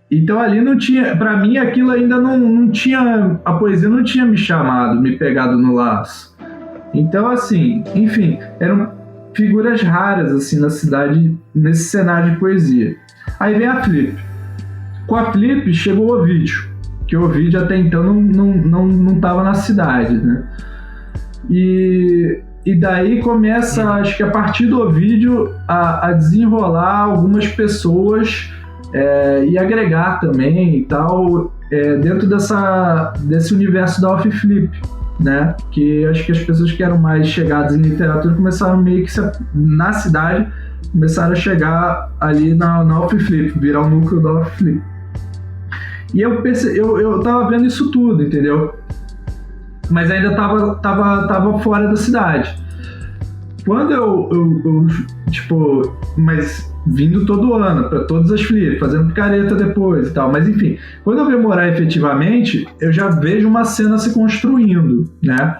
Então ali não tinha... Pra mim aquilo ainda não tinha... A poesia não tinha me chamado, me pegado no laço. Então assim, enfim, eram figuras raras assim na cidade, nesse cenário de poesia. Aí vem a Flip. Com a Flip chegou o Ovidio, que o Ovidio até então não tava na cidade, né? E daí começa, acho que a partir do Ovidio, a desenrolar algumas pessoas e agregar também e tal, dentro desse universo da Off Flip, né? Que acho que as pessoas que eram mais chegadas em literatura começaram meio que na cidade, começaram a chegar ali na Off Flip, virar o núcleo da Off Flip. E eu tava vendo isso tudo, entendeu? Mas ainda tava fora da cidade. Quando eu tipo, mas vindo todo ano para todas as flips, fazendo picareta depois e tal, mas enfim, quando eu venho morar efetivamente, eu já vejo uma cena se construindo, né?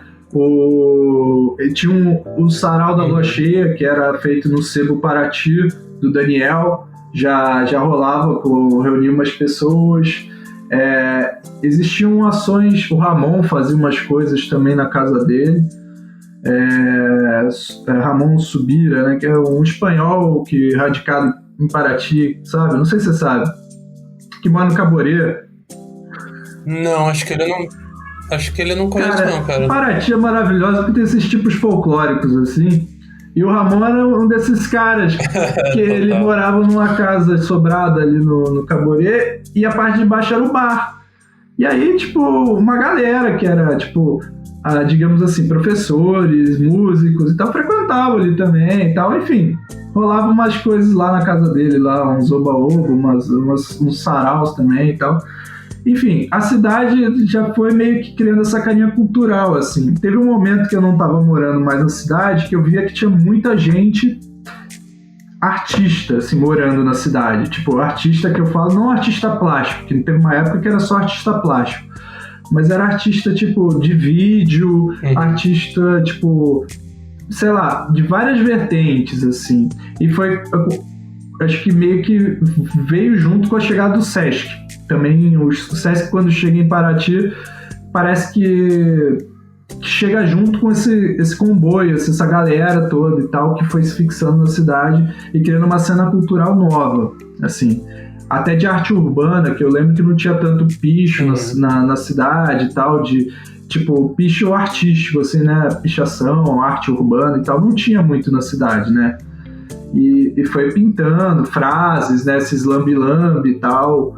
Tinha o Sarau da Lua Cheia, que era feito no Sebo Paraty, do Daniel, já rolava, reunia umas pessoas. Existiam ações, o Ramon fazia umas coisas também na casa dele, Ramon Subira, né, que é um espanhol que radicado em Paraty, sabe? Não sei se você sabe, que mora no Caborê. Não, acho que ele não conhece, não, cara. Paraty é maravilhosa porque tem esses tipos folclóricos assim. E o Ramon era um desses caras que ele morava numa casa sobrada ali no Caborê e a parte de baixo era o bar. E aí, tipo, uma galera que era, tipo, digamos assim, professores, músicos e tal, frequentavam ali também e tal. Enfim, rolava umas coisas lá na casa dele, lá, uns oba-oba, uns saraus também e tal. Enfim, a cidade já foi meio que criando essa carinha cultural, assim. Teve um momento que eu não estava morando mais na cidade, que eu via que tinha muita gente artista, assim, morando na cidade. Tipo, artista que eu falo, não artista plástico, que teve uma época que era só artista plástico. Mas era artista, tipo, de vídeo, artista, tipo, sei lá, de várias vertentes, assim. E foi, acho que meio que veio junto com a chegada do Sesc. Também o Sesc, quando chega em Paraty, parece que chega junto com esse comboio, essa galera toda e tal, que foi se fixando na cidade e criando uma cena cultural nova, assim. Até de arte urbana, que eu lembro que não tinha tanto picho na cidade e tal, de tipo, picho artístico, assim, né? Pichação, arte urbana e tal, não tinha muito na cidade, né? E foi pintando frases, né? Esses lambi-lambi e tal.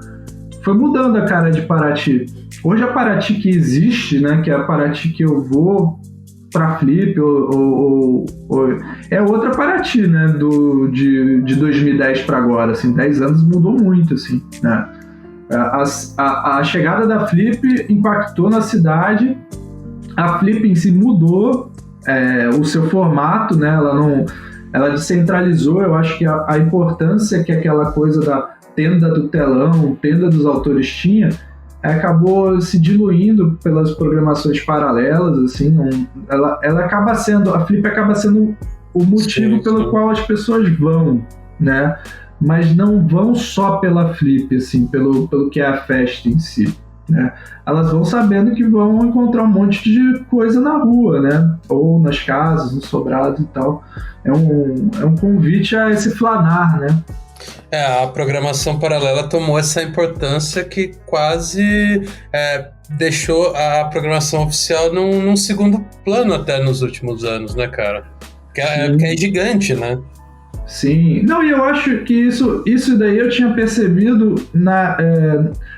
Foi mudando a cara de Paraty. Hoje a Paraty que existe, né, que é a Paraty que eu vou pra Flip, é outra Paraty, né, de 2010 para agora, assim, 10 anos mudou muito, assim, né. A chegada da Flip impactou na cidade, a Flip em si mudou o seu formato, né, ela descentralizou, eu acho que a importância que aquela coisa da tenda do telão, tenda dos autores tinha, acabou se diluindo pelas programações paralelas, assim, ela acaba sendo, a Flip acaba sendo o motivo pelo qual as pessoas vão, né, mas não vão só pela Flip, assim, pelo que é a festa em si, né, elas vão sabendo que vão encontrar um monte de coisa na rua, né, ou nas casas, no sobrado e tal, é um convite a esse flanar, né. A programação paralela tomou essa importância que quase deixou a programação oficial num segundo plano até nos últimos anos, né, cara? Que é gigante, né? Sim. Não, e eu acho que isso daí eu tinha percebido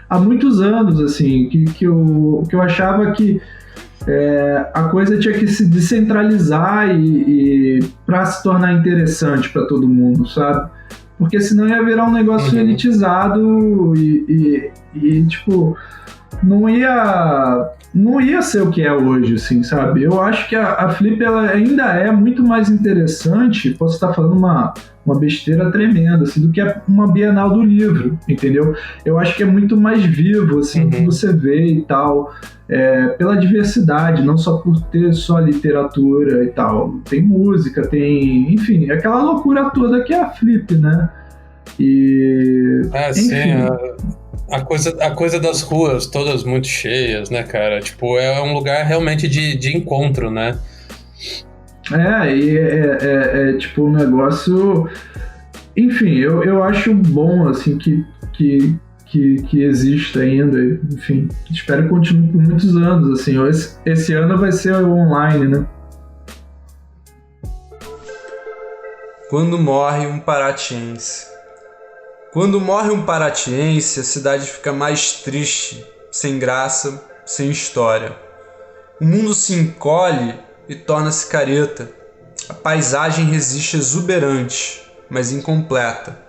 há muitos anos, assim, que eu achava que a coisa tinha que se descentralizar e para se tornar interessante para todo mundo, sabe? Porque senão ia virar um negócio elitizado e tipo, não ia não ia ser o que é hoje, assim, sabe? Eu acho que a Flip ela ainda é muito mais interessante, posso estar falando uma besteira tremenda, assim, do que uma Bienal do livro, entendeu? Eu acho que é muito mais vivo, assim, o que você vê e tal, pela diversidade, não só por ter só literatura e tal. Tem música, tem... Enfim, aquela loucura toda que é a Flip, né? E... Sim, a coisa das ruas todas muito cheias, né, cara? Tipo, é um lugar realmente de encontro, né? Tipo um negócio... Enfim, eu acho bom, assim, que exista ainda. Enfim, espero que continue por muitos anos, assim. Esse ano vai ser online, né? Quando morre um paratiense. Quando morre um paratiense, a cidade fica mais triste, sem graça, sem história. O mundo se encolhe e torna-se careta. A paisagem resiste exuberante, mas incompleta,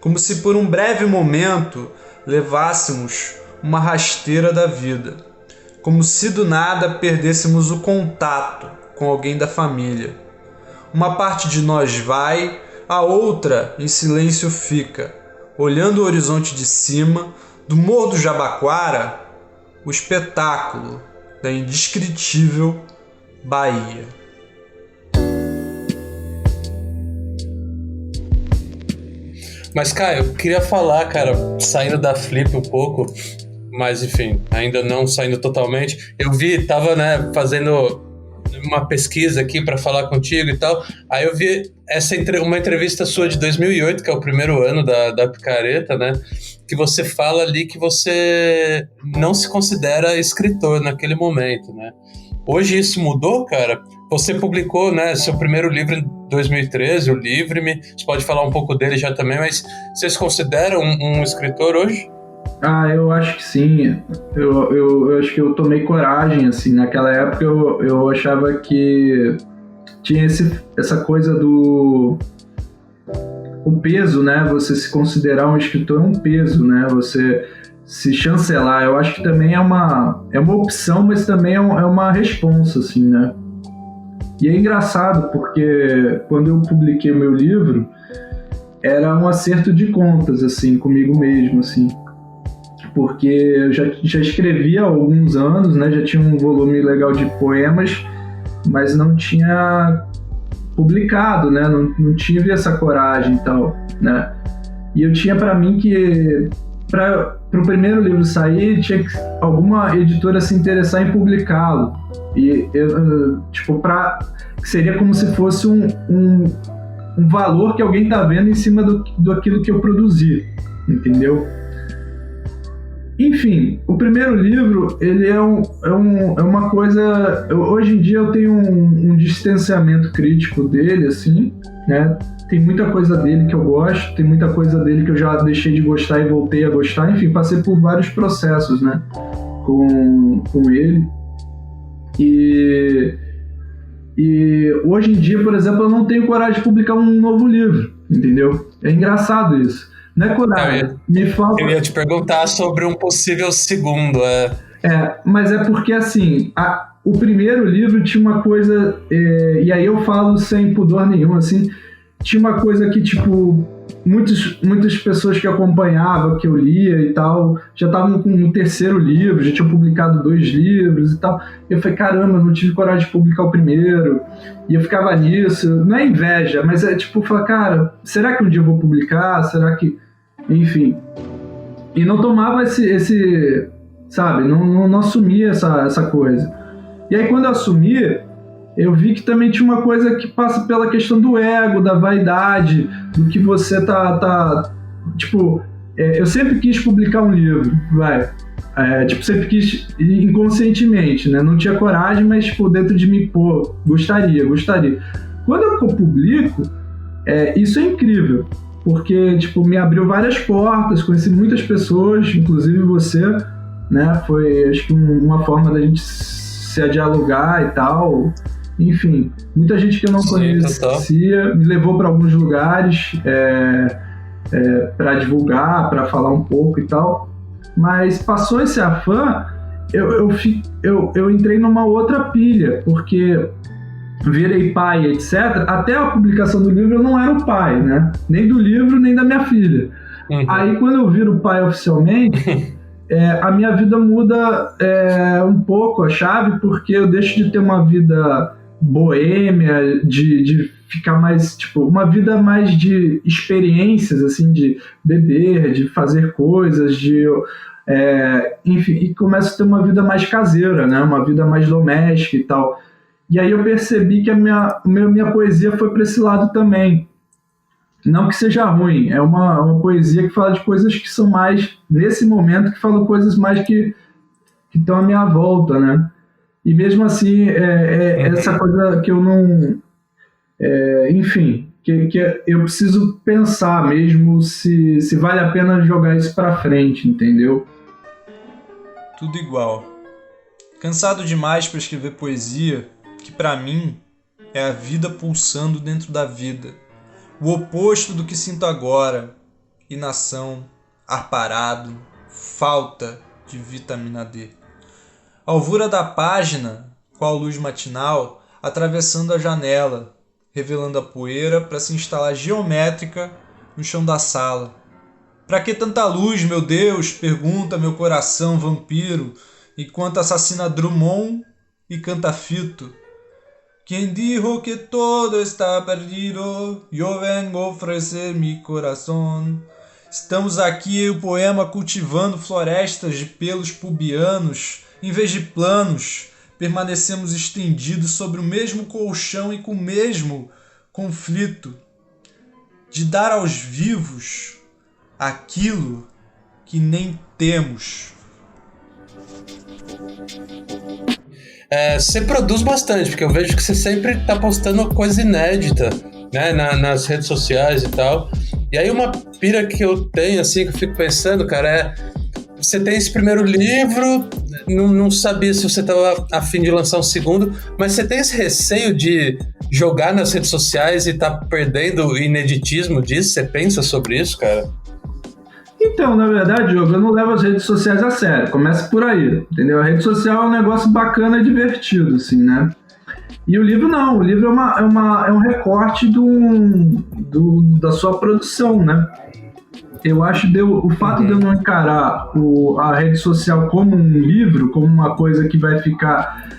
como se por um breve momento levássemos uma rasteira da vida, como se do nada perdêssemos o contato com alguém da família. Uma parte de nós vai, a outra em silêncio fica, olhando o horizonte de cima, do Morro do Jabaquara, o espetáculo da indescritível Bahia. Mas, Caio, eu queria falar, cara, saindo da Flip um pouco, mas, enfim, ainda não saindo totalmente. Eu tava, né, fazendo uma pesquisa aqui para falar contigo e tal, aí eu vi uma entrevista sua de 2008, que é o primeiro ano da Picareta, né, que você fala ali que você não se considera escritor naquele momento, né. Hoje isso mudou, cara? Você publicou, né, seu primeiro livro em 2013, o Livre-me. Você pode falar um pouco dele já também, mas você se considera um escritor hoje? Eu acho que sim. Eu acho que eu tomei coragem, assim. Naquela época eu achava que tinha essa coisa do... O peso, né? Você se considerar um escritor é um peso, né? Você se chancelar. Eu acho que também é uma opção, mas também é uma responsa, assim, né? E é engraçado porque quando eu publiquei o meu livro, era um acerto de contas, assim, comigo mesmo, assim. Porque eu já escrevia há alguns anos, né? Já tinha um volume legal de poemas, mas não tinha publicado, né? Não tive essa coragem e tal, né? E eu tinha para mim que para o primeiro livro sair, tinha que alguma editora se interessar em publicá-lo. E seria como se fosse um valor que alguém tá vendo em cima do aquilo que eu produzi, entendeu? Enfim, o primeiro livro, ele é uma coisa... Hoje em dia eu tenho um distanciamento crítico dele, assim, né? Tem muita coisa dele que eu gosto, tem muita coisa dele que eu já deixei de gostar e voltei a gostar. Enfim, passei por vários processos, né? Com ele. E hoje em dia, por exemplo, eu não tenho coragem de publicar um novo livro, entendeu? É engraçado isso. Não é coragem. Eu ia te perguntar sobre um possível segundo. Mas é porque, assim, o primeiro livro tinha uma coisa, e aí eu falo sem pudor nenhum, assim, tinha uma coisa que, tipo, muitas pessoas que acompanhavam, que eu lia e tal, já estavam no terceiro livro, já tinham publicado 2 livros e tal. Eu falei, caramba, não tive coragem de publicar o primeiro. E eu ficava nisso. Não é inveja, mas é tipo, falar, cara, será que um dia eu vou publicar? Será que... Enfim. E não tomava esse sabe, não assumia essa coisa. E aí quando eu assumi, eu vi que também tinha uma coisa que passa pela questão do ego, da vaidade, do que você tipo, eu sempre quis publicar um livro, sempre quis inconscientemente, né? Não tinha coragem, mas, tipo, dentro de mim, gostaria. Quando eu publico, isso é incrível, porque, tipo, me abriu várias portas, conheci muitas pessoas, inclusive você, né? Foi, acho que uma forma da gente se dialogar e tal. Enfim, muita gente que eu não conhecia me levou para alguns lugares para divulgar, para falar um pouco e tal. Mas passou esse afã, eu entrei numa outra pilha, porque virei pai, etc. Até a publicação do livro eu não era o pai, né? Nem do livro, nem da minha filha. Aí quando eu viro pai oficialmente, a minha vida muda um pouco a chave, porque eu deixo de ter uma vida boêmia, de ficar mais, tipo, uma vida mais de experiências, assim, de beber, de fazer coisas, enfim, e começo a ter uma vida mais caseira, né? Uma vida mais doméstica e tal. E aí eu percebi que a minha poesia foi para esse lado também. Não que seja ruim, é uma poesia que fala de coisas que são mais, nesse momento, que falam coisas mais que estão à minha volta, né? E mesmo assim, essa coisa que eu não... enfim, que eu preciso pensar mesmo se vale a pena jogar isso pra frente, entendeu? Tudo igual. Cansado demais para escrever poesia, que pra mim é a vida pulsando dentro da vida. O oposto do que sinto agora. Inação, ar parado, falta de vitamina D. A alvura da página, qual luz matinal, atravessando a janela, revelando a poeira para se instalar geométrica no chão da sala. Pra que tanta luz, meu Deus? Pergunta meu coração vampiro, enquanto assassina Drummond e canta Fito. Quem dijo que todo está perdido, yo vengo a oferecer mi corazón. Estamos aqui, o poema, cultivando florestas de pelos pubianos, em vez de planos. Permanecemos estendidos sobre o mesmo colchão e com o mesmo conflito de dar aos vivos aquilo que nem temos. Você produz bastante, porque eu vejo que você sempre tá postando coisa inédita, né, nas redes sociais e tal. E aí uma pira que eu tenho, assim, que eu fico pensando, cara, você tem esse primeiro livro, não sabia se você estava a fim de lançar um segundo, mas você tem esse receio de jogar nas redes sociais e tá perdendo o ineditismo disso? Você pensa sobre isso, cara? Então, na verdade, Diogo, eu não levo as redes sociais a sério. Começa por aí, entendeu? A rede social é um negócio bacana e divertido, assim, né? E o livro não. O livro é um recorte da sua produção, né? Eu acho que o fato de eu não encarar a rede social como um livro, como uma coisa que vai ficar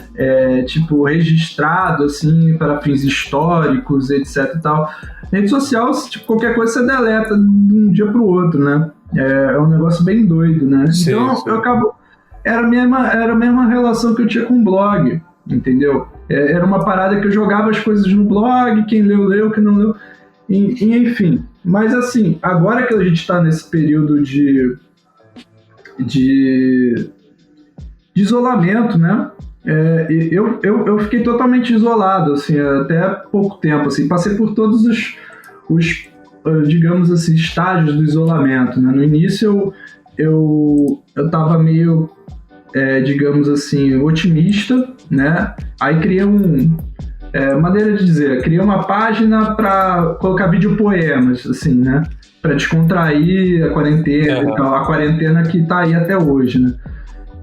tipo registrado assim para fins históricos, etc e tal. Rede social, tipo, qualquer coisa você deleta de um dia para o outro, né? É um negócio bem doido, né? Sim, então sim. eu acabo era a mesma relação que eu tinha com o blog, entendeu? Era uma parada que eu jogava as coisas no blog, quem leu, quem não leu, enfim. Mas assim, agora que a gente está nesse período de isolamento, né? Eu fiquei totalmente isolado, assim, até pouco tempo, assim, passei por todos os digamos assim, estágios do isolamento, né? No início eu tava meio, digamos assim, otimista, né? Aí criei maneira de dizer, criei uma página para colocar videopoemas, assim, né? Para descontrair a quarentena e tal, a quarentena que tá aí até hoje, né?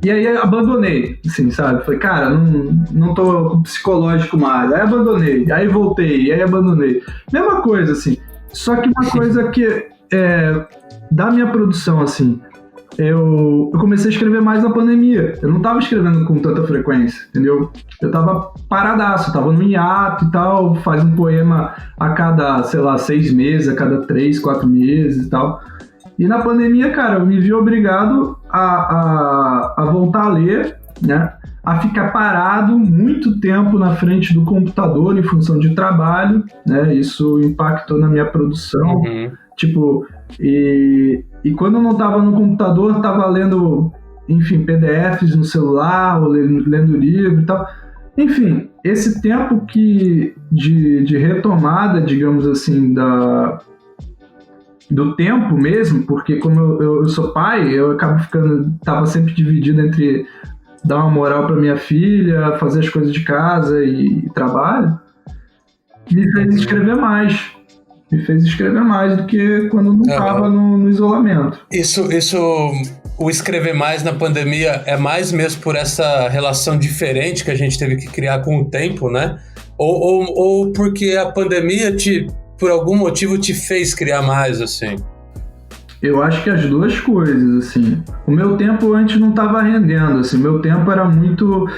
E aí abandonei, assim, sabe? Falei, cara, não tô com psicológico mais. Aí abandonei, aí voltei, aí abandonei. Mesma coisa, assim. Só que uma coisa que da minha produção, assim, eu comecei a escrever mais na pandemia. Eu não tava escrevendo com tanta frequência, entendeu? Eu tava paradaço, tava no hiato e tal, faz um poema a cada, sei lá, 6 meses, a cada 3, 4 meses e tal. E na pandemia, cara, eu me vi obrigado a voltar a ler, né? A ficar parado muito tempo na frente do computador em função de trabalho, né? Isso impactou na minha produção. Uhum. Tipo, e quando eu não estava no computador, estava lendo, enfim, PDFs no celular, ou lendo livro e tal. Enfim, esse tempo de retomada, digamos assim, do tempo mesmo, porque como eu sou pai, eu acabo tava sempre dividido entre dar uma moral para minha filha, fazer as coisas de casa e trabalho, me fez escrever mais. Me fez escrever mais do que quando não estava no isolamento. Isso, o escrever mais na pandemia é mais mesmo por essa relação diferente que a gente teve que criar com o tempo, né? Ou porque a pandemia por algum motivo te fez criar mais, assim? Eu acho que as duas coisas, assim. O meu tempo antes não estava rendendo, assim. Meu tempo era muito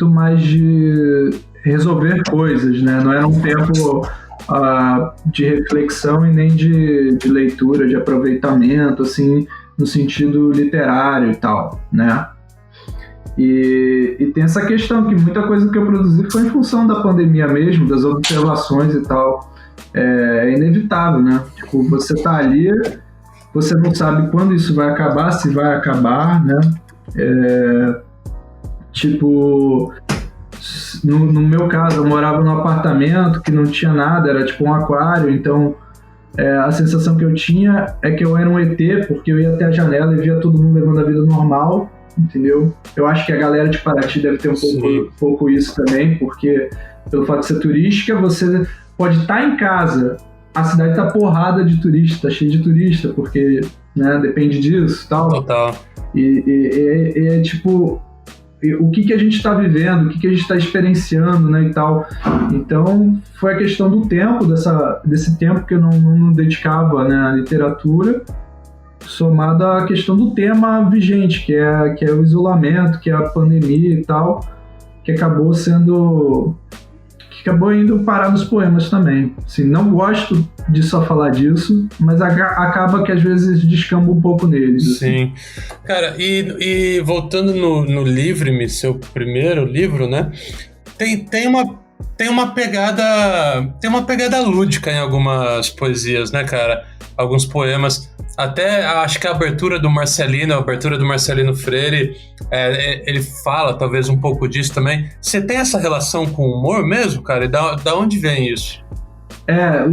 mais de resolver coisas, né? Não era um tempo de reflexão e nem de leitura, de aproveitamento, assim, no sentido literário e tal, né? E tem essa questão que muita coisa que eu produzi foi em função da pandemia mesmo, das observações e tal. É inevitável, né? Tipo, você tá ali, você não sabe quando isso vai acabar, se vai acabar, né? Tipo, no meu caso, eu morava num apartamento que não tinha nada, era tipo um aquário, então a sensação que eu tinha é que eu era um ET, porque eu ia até a janela e via todo mundo levando a vida normal, entendeu? Eu acho que a galera de Paraty deve ter um pouco isso também, porque pelo fato de ser turística, você pode estar em casa, a cidade tá porrada de turista, tá cheia de turista, porque, né, depende disso e tal. Total. E é tipo, o que a gente está vivendo, o que a gente está experienciando, né, e tal. Então, foi a questão do tempo, desse tempo que eu não dedicava, né, à literatura, somada à questão do tema vigente, que é o isolamento, que é a pandemia e tal, que acabou indo parar nos poemas também. Assim, não gosto de só falar disso, mas acaba que às vezes descamba um pouco neles. Sim. Assim. Cara, e voltando no Livre-me, seu primeiro livro, né? Tem uma pegada lúdica em algumas poesias, né, cara? Alguns poemas. Até acho que a abertura do Marcelino Freire, ele fala talvez um pouco disso também. Você tem essa relação com o humor mesmo, cara? E da onde vem isso?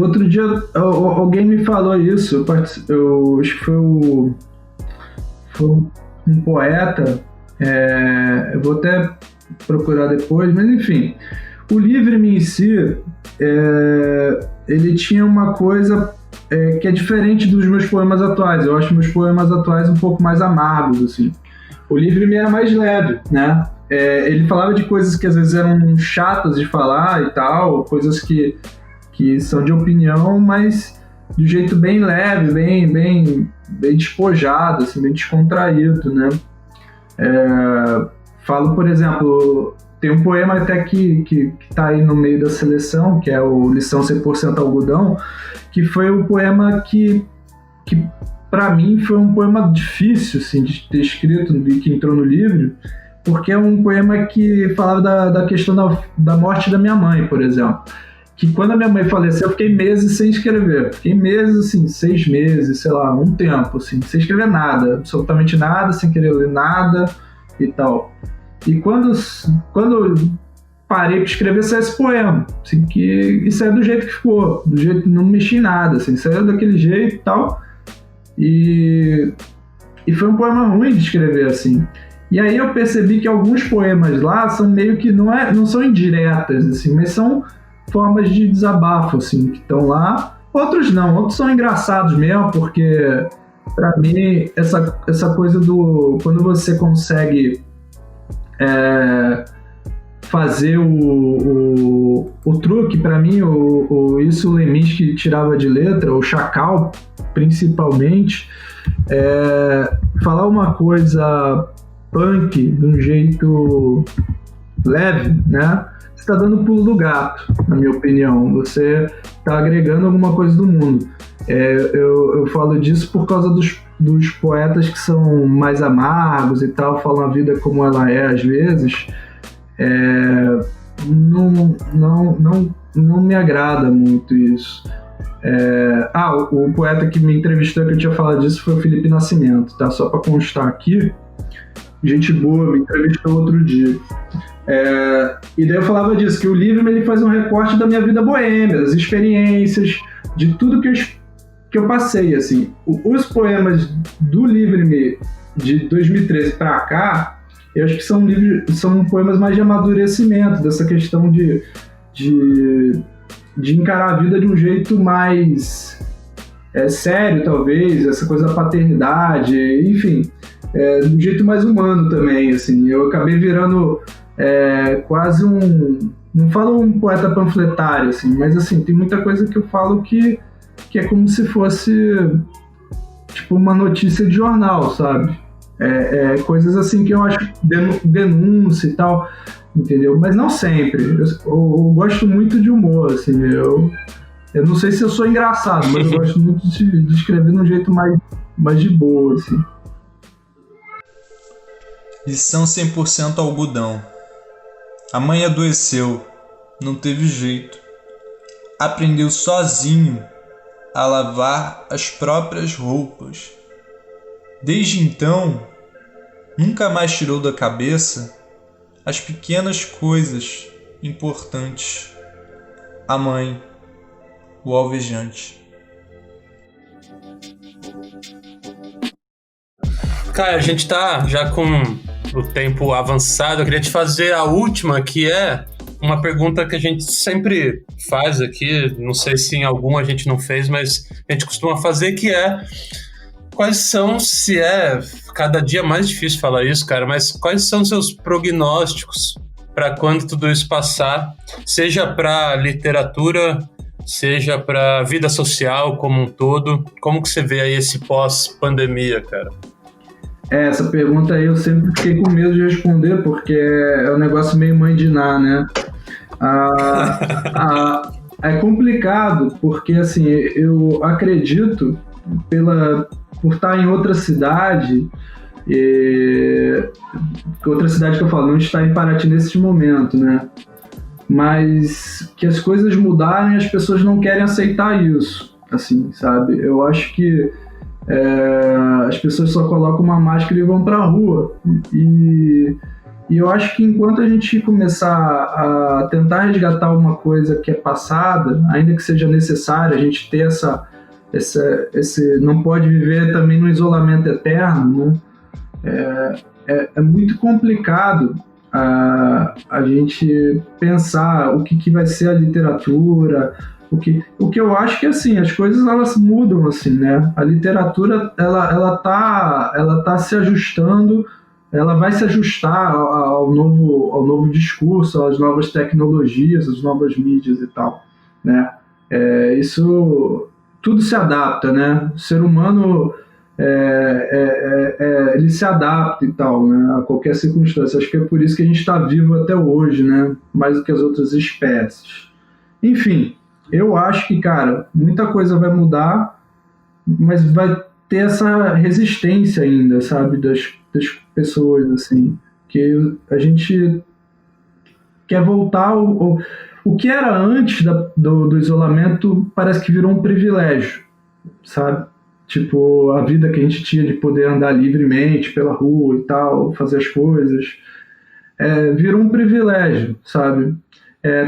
Outro dia alguém me falou isso. Eu acho que foi um poeta. Eu vou até procurar depois, mas enfim. O Livre-me em si, ele tinha uma coisa que é diferente dos meus poemas atuais. Eu acho meus poemas atuais um pouco mais amargos, assim. O Livre-me era mais leve, né? Ele falava de coisas que às vezes eram chatas de falar e tal, coisas que são de opinião, mas de jeito bem leve, bem despojado, assim, bem descontraído, né? Falo, por exemplo, tem um poema até que tá aí no meio da seleção, que é o Lição 100% Algodão, que foi um poema que para mim foi um poema difícil, assim, de ter escrito e que entrou no livro, porque é um poema que falava da questão da morte da minha mãe, por exemplo. Que quando a minha mãe faleceu, eu fiquei meses sem escrever. Fiquei meses, assim, 6 meses, sei lá, um tempo, assim, sem escrever nada, absolutamente nada, sem querer ler nada e tal. E quando eu parei para escrever, saiu esse poema, assim, e saiu do jeito que ficou, do jeito, não mexi em nada, assim, saiu daquele jeito e tal. E foi um poema ruim de escrever, assim. E aí eu percebi que alguns poemas lá são meio que, não são indiretas, assim, mas são formas de desabafo, assim, que estão lá. Outros não, outros são engraçados mesmo, porque para mim essa coisa do... Quando você consegue fazer o truque, para mim, isso o Leminski tirava de letra, o Chacal, principalmente, falar uma coisa punk de um jeito leve, né? Você está dando pulo do gato, na minha opinião. Você está agregando alguma coisa do mundo. Eu falo disso por causa dos poetas que são mais amargos e tal, falam a vida como ela é às vezes. Não me agrada muito isso. O poeta que me entrevistou, que eu tinha falado disso, foi o Felipe Nascimento, tá? Só para constar aqui. Gente boa, me entrevistou outro dia. E daí eu falava disso, que o livro ele faz um recorte da minha vida boêmia, das experiências, de tudo que eu passei, assim. Os poemas do Livre-me de 2013 para cá, eu acho que são poemas mais de amadurecimento, dessa questão de encarar a vida de um jeito mais sério, talvez, essa coisa da paternidade, enfim, de um jeito mais humano também, assim. Eu acabei virando quase não falo um poeta panfletário, assim, mas assim, tem muita coisa que eu falo que é como se fosse tipo uma notícia de jornal, sabe? Coisas assim que eu acho denúncia e tal, entendeu? Mas não sempre. Eu gosto muito de humor, assim, eu não sei se eu sou engraçado, mas eu gosto muito de escrever de um jeito mais de boa, assim. Lição 100% algodão. A mãe adoeceu, não teve jeito. Aprendeu sozinho a lavar as próprias roupas. Desde então, nunca mais tirou da cabeça as pequenas coisas importantes. A mãe, o alvejante. Cara, a gente tá já com o tempo avançado. Eu queria te fazer a última, que é uma pergunta que a gente sempre faz aqui. Não sei se em algum a gente não fez, mas a gente costuma fazer, que é: quais são, se é cada dia mais difícil falar isso, cara, mas quais são seus prognósticos para quando tudo isso passar, seja para literatura, seja para vida social como um todo? Como que você vê aí esse pós-pandemia, cara? Essa pergunta aí eu sempre fiquei com medo de responder, porque é um negócio meio mãe de Ná, né? É complicado, porque assim, eu acredito, por estar em outra cidade, outra cidade que eu falo, não está em Paraty nesse momento, né? Mas que as coisas mudarem e as pessoas não querem aceitar isso, assim, sabe? Eu acho que as pessoas só colocam uma máscara e vão pra rua. E eu acho que enquanto a gente começar a tentar resgatar uma coisa que é passada, ainda que seja necessário a gente ter esse não pode viver também no isolamento eterno, né? É muito complicado a gente pensar o que vai ser a literatura. O que eu acho que, assim, as coisas elas mudam, assim, né? A literatura ela tá se ajustando, ela vai se ajustar ao novo discurso, às novas tecnologias, às novas mídias e tal, né? Isso tudo se adapta, né? O ser humano ele se adapta e tal, né? A qualquer circunstância. Acho que é por isso que a gente está vivo até hoje, né? Mais do que as outras espécies. Enfim. Eu acho que, cara, muita coisa vai mudar, mas vai ter essa resistência ainda, sabe, das pessoas, assim, que a gente quer voltar o que era antes do isolamento. Parece que virou um privilégio, sabe? Tipo, a vida que a gente tinha de poder andar livremente pela rua e tal, fazer as coisas, virou um privilégio, sabe?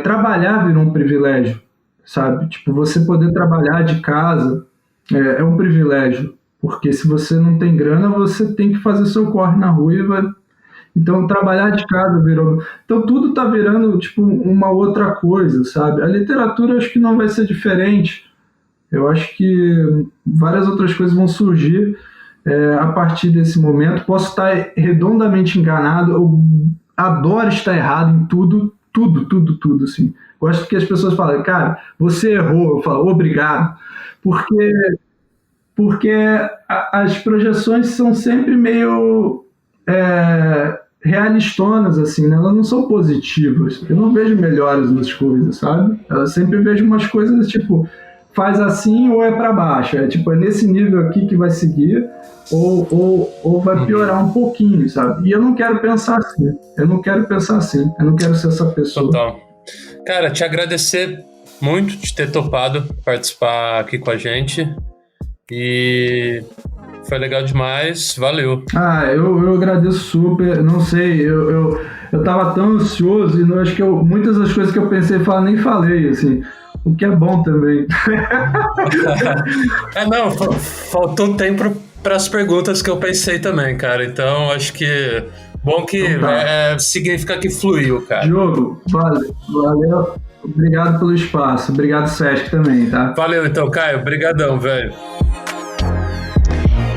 Trabalhar virou um privilégio, sabe? Tipo, você poder trabalhar de casa é um privilégio, porque se você não tem grana, você tem que fazer seu corre na rua Então, trabalhar de casa virou... Então, tudo tá virando, tipo, uma outra coisa, sabe? A literatura, acho que não vai ser diferente. Eu acho que várias outras coisas vão surgir a partir desse momento. Posso estar redondamente enganado, eu adoro estar errado em tudo, assim. Gosto que as pessoas falem, cara, você errou. Eu falo, obrigado. Porque as projeções são sempre meio realistonas, assim, né? Elas não são positivas. Eu não vejo melhores nas coisas, sabe? Eu sempre vejo umas coisas, tipo, faz assim ou é para baixo. É nesse nível aqui que vai seguir ou vai piorar um pouquinho, sabe? E eu não quero pensar assim. Eu não quero ser essa pessoa. Total. Cara, te agradecer muito de ter topado participar aqui com a gente. E foi legal demais. Valeu. Eu agradeço super. Não sei, eu tava tão ansioso e acho que muitas das coisas que eu pensei em falar nem falei, assim. O que é bom também. Não, faltou tempo para as perguntas que eu pensei também, cara. Então, acho que bom que significa que fluiu, cara. Diogo, valeu. Obrigado pelo espaço. Obrigado, Sesc, também, tá? Valeu então, Caio. Obrigadão, velho.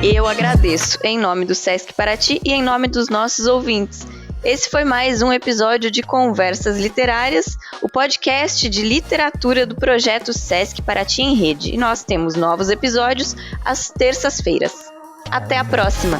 Eu agradeço, em nome do Sesc Paraty e em nome dos nossos ouvintes. Esse foi mais um episódio de Conversas Literárias, o podcast de literatura do projeto Sesc Paraty em Rede. E nós temos novos episódios às terças-feiras. Até a próxima!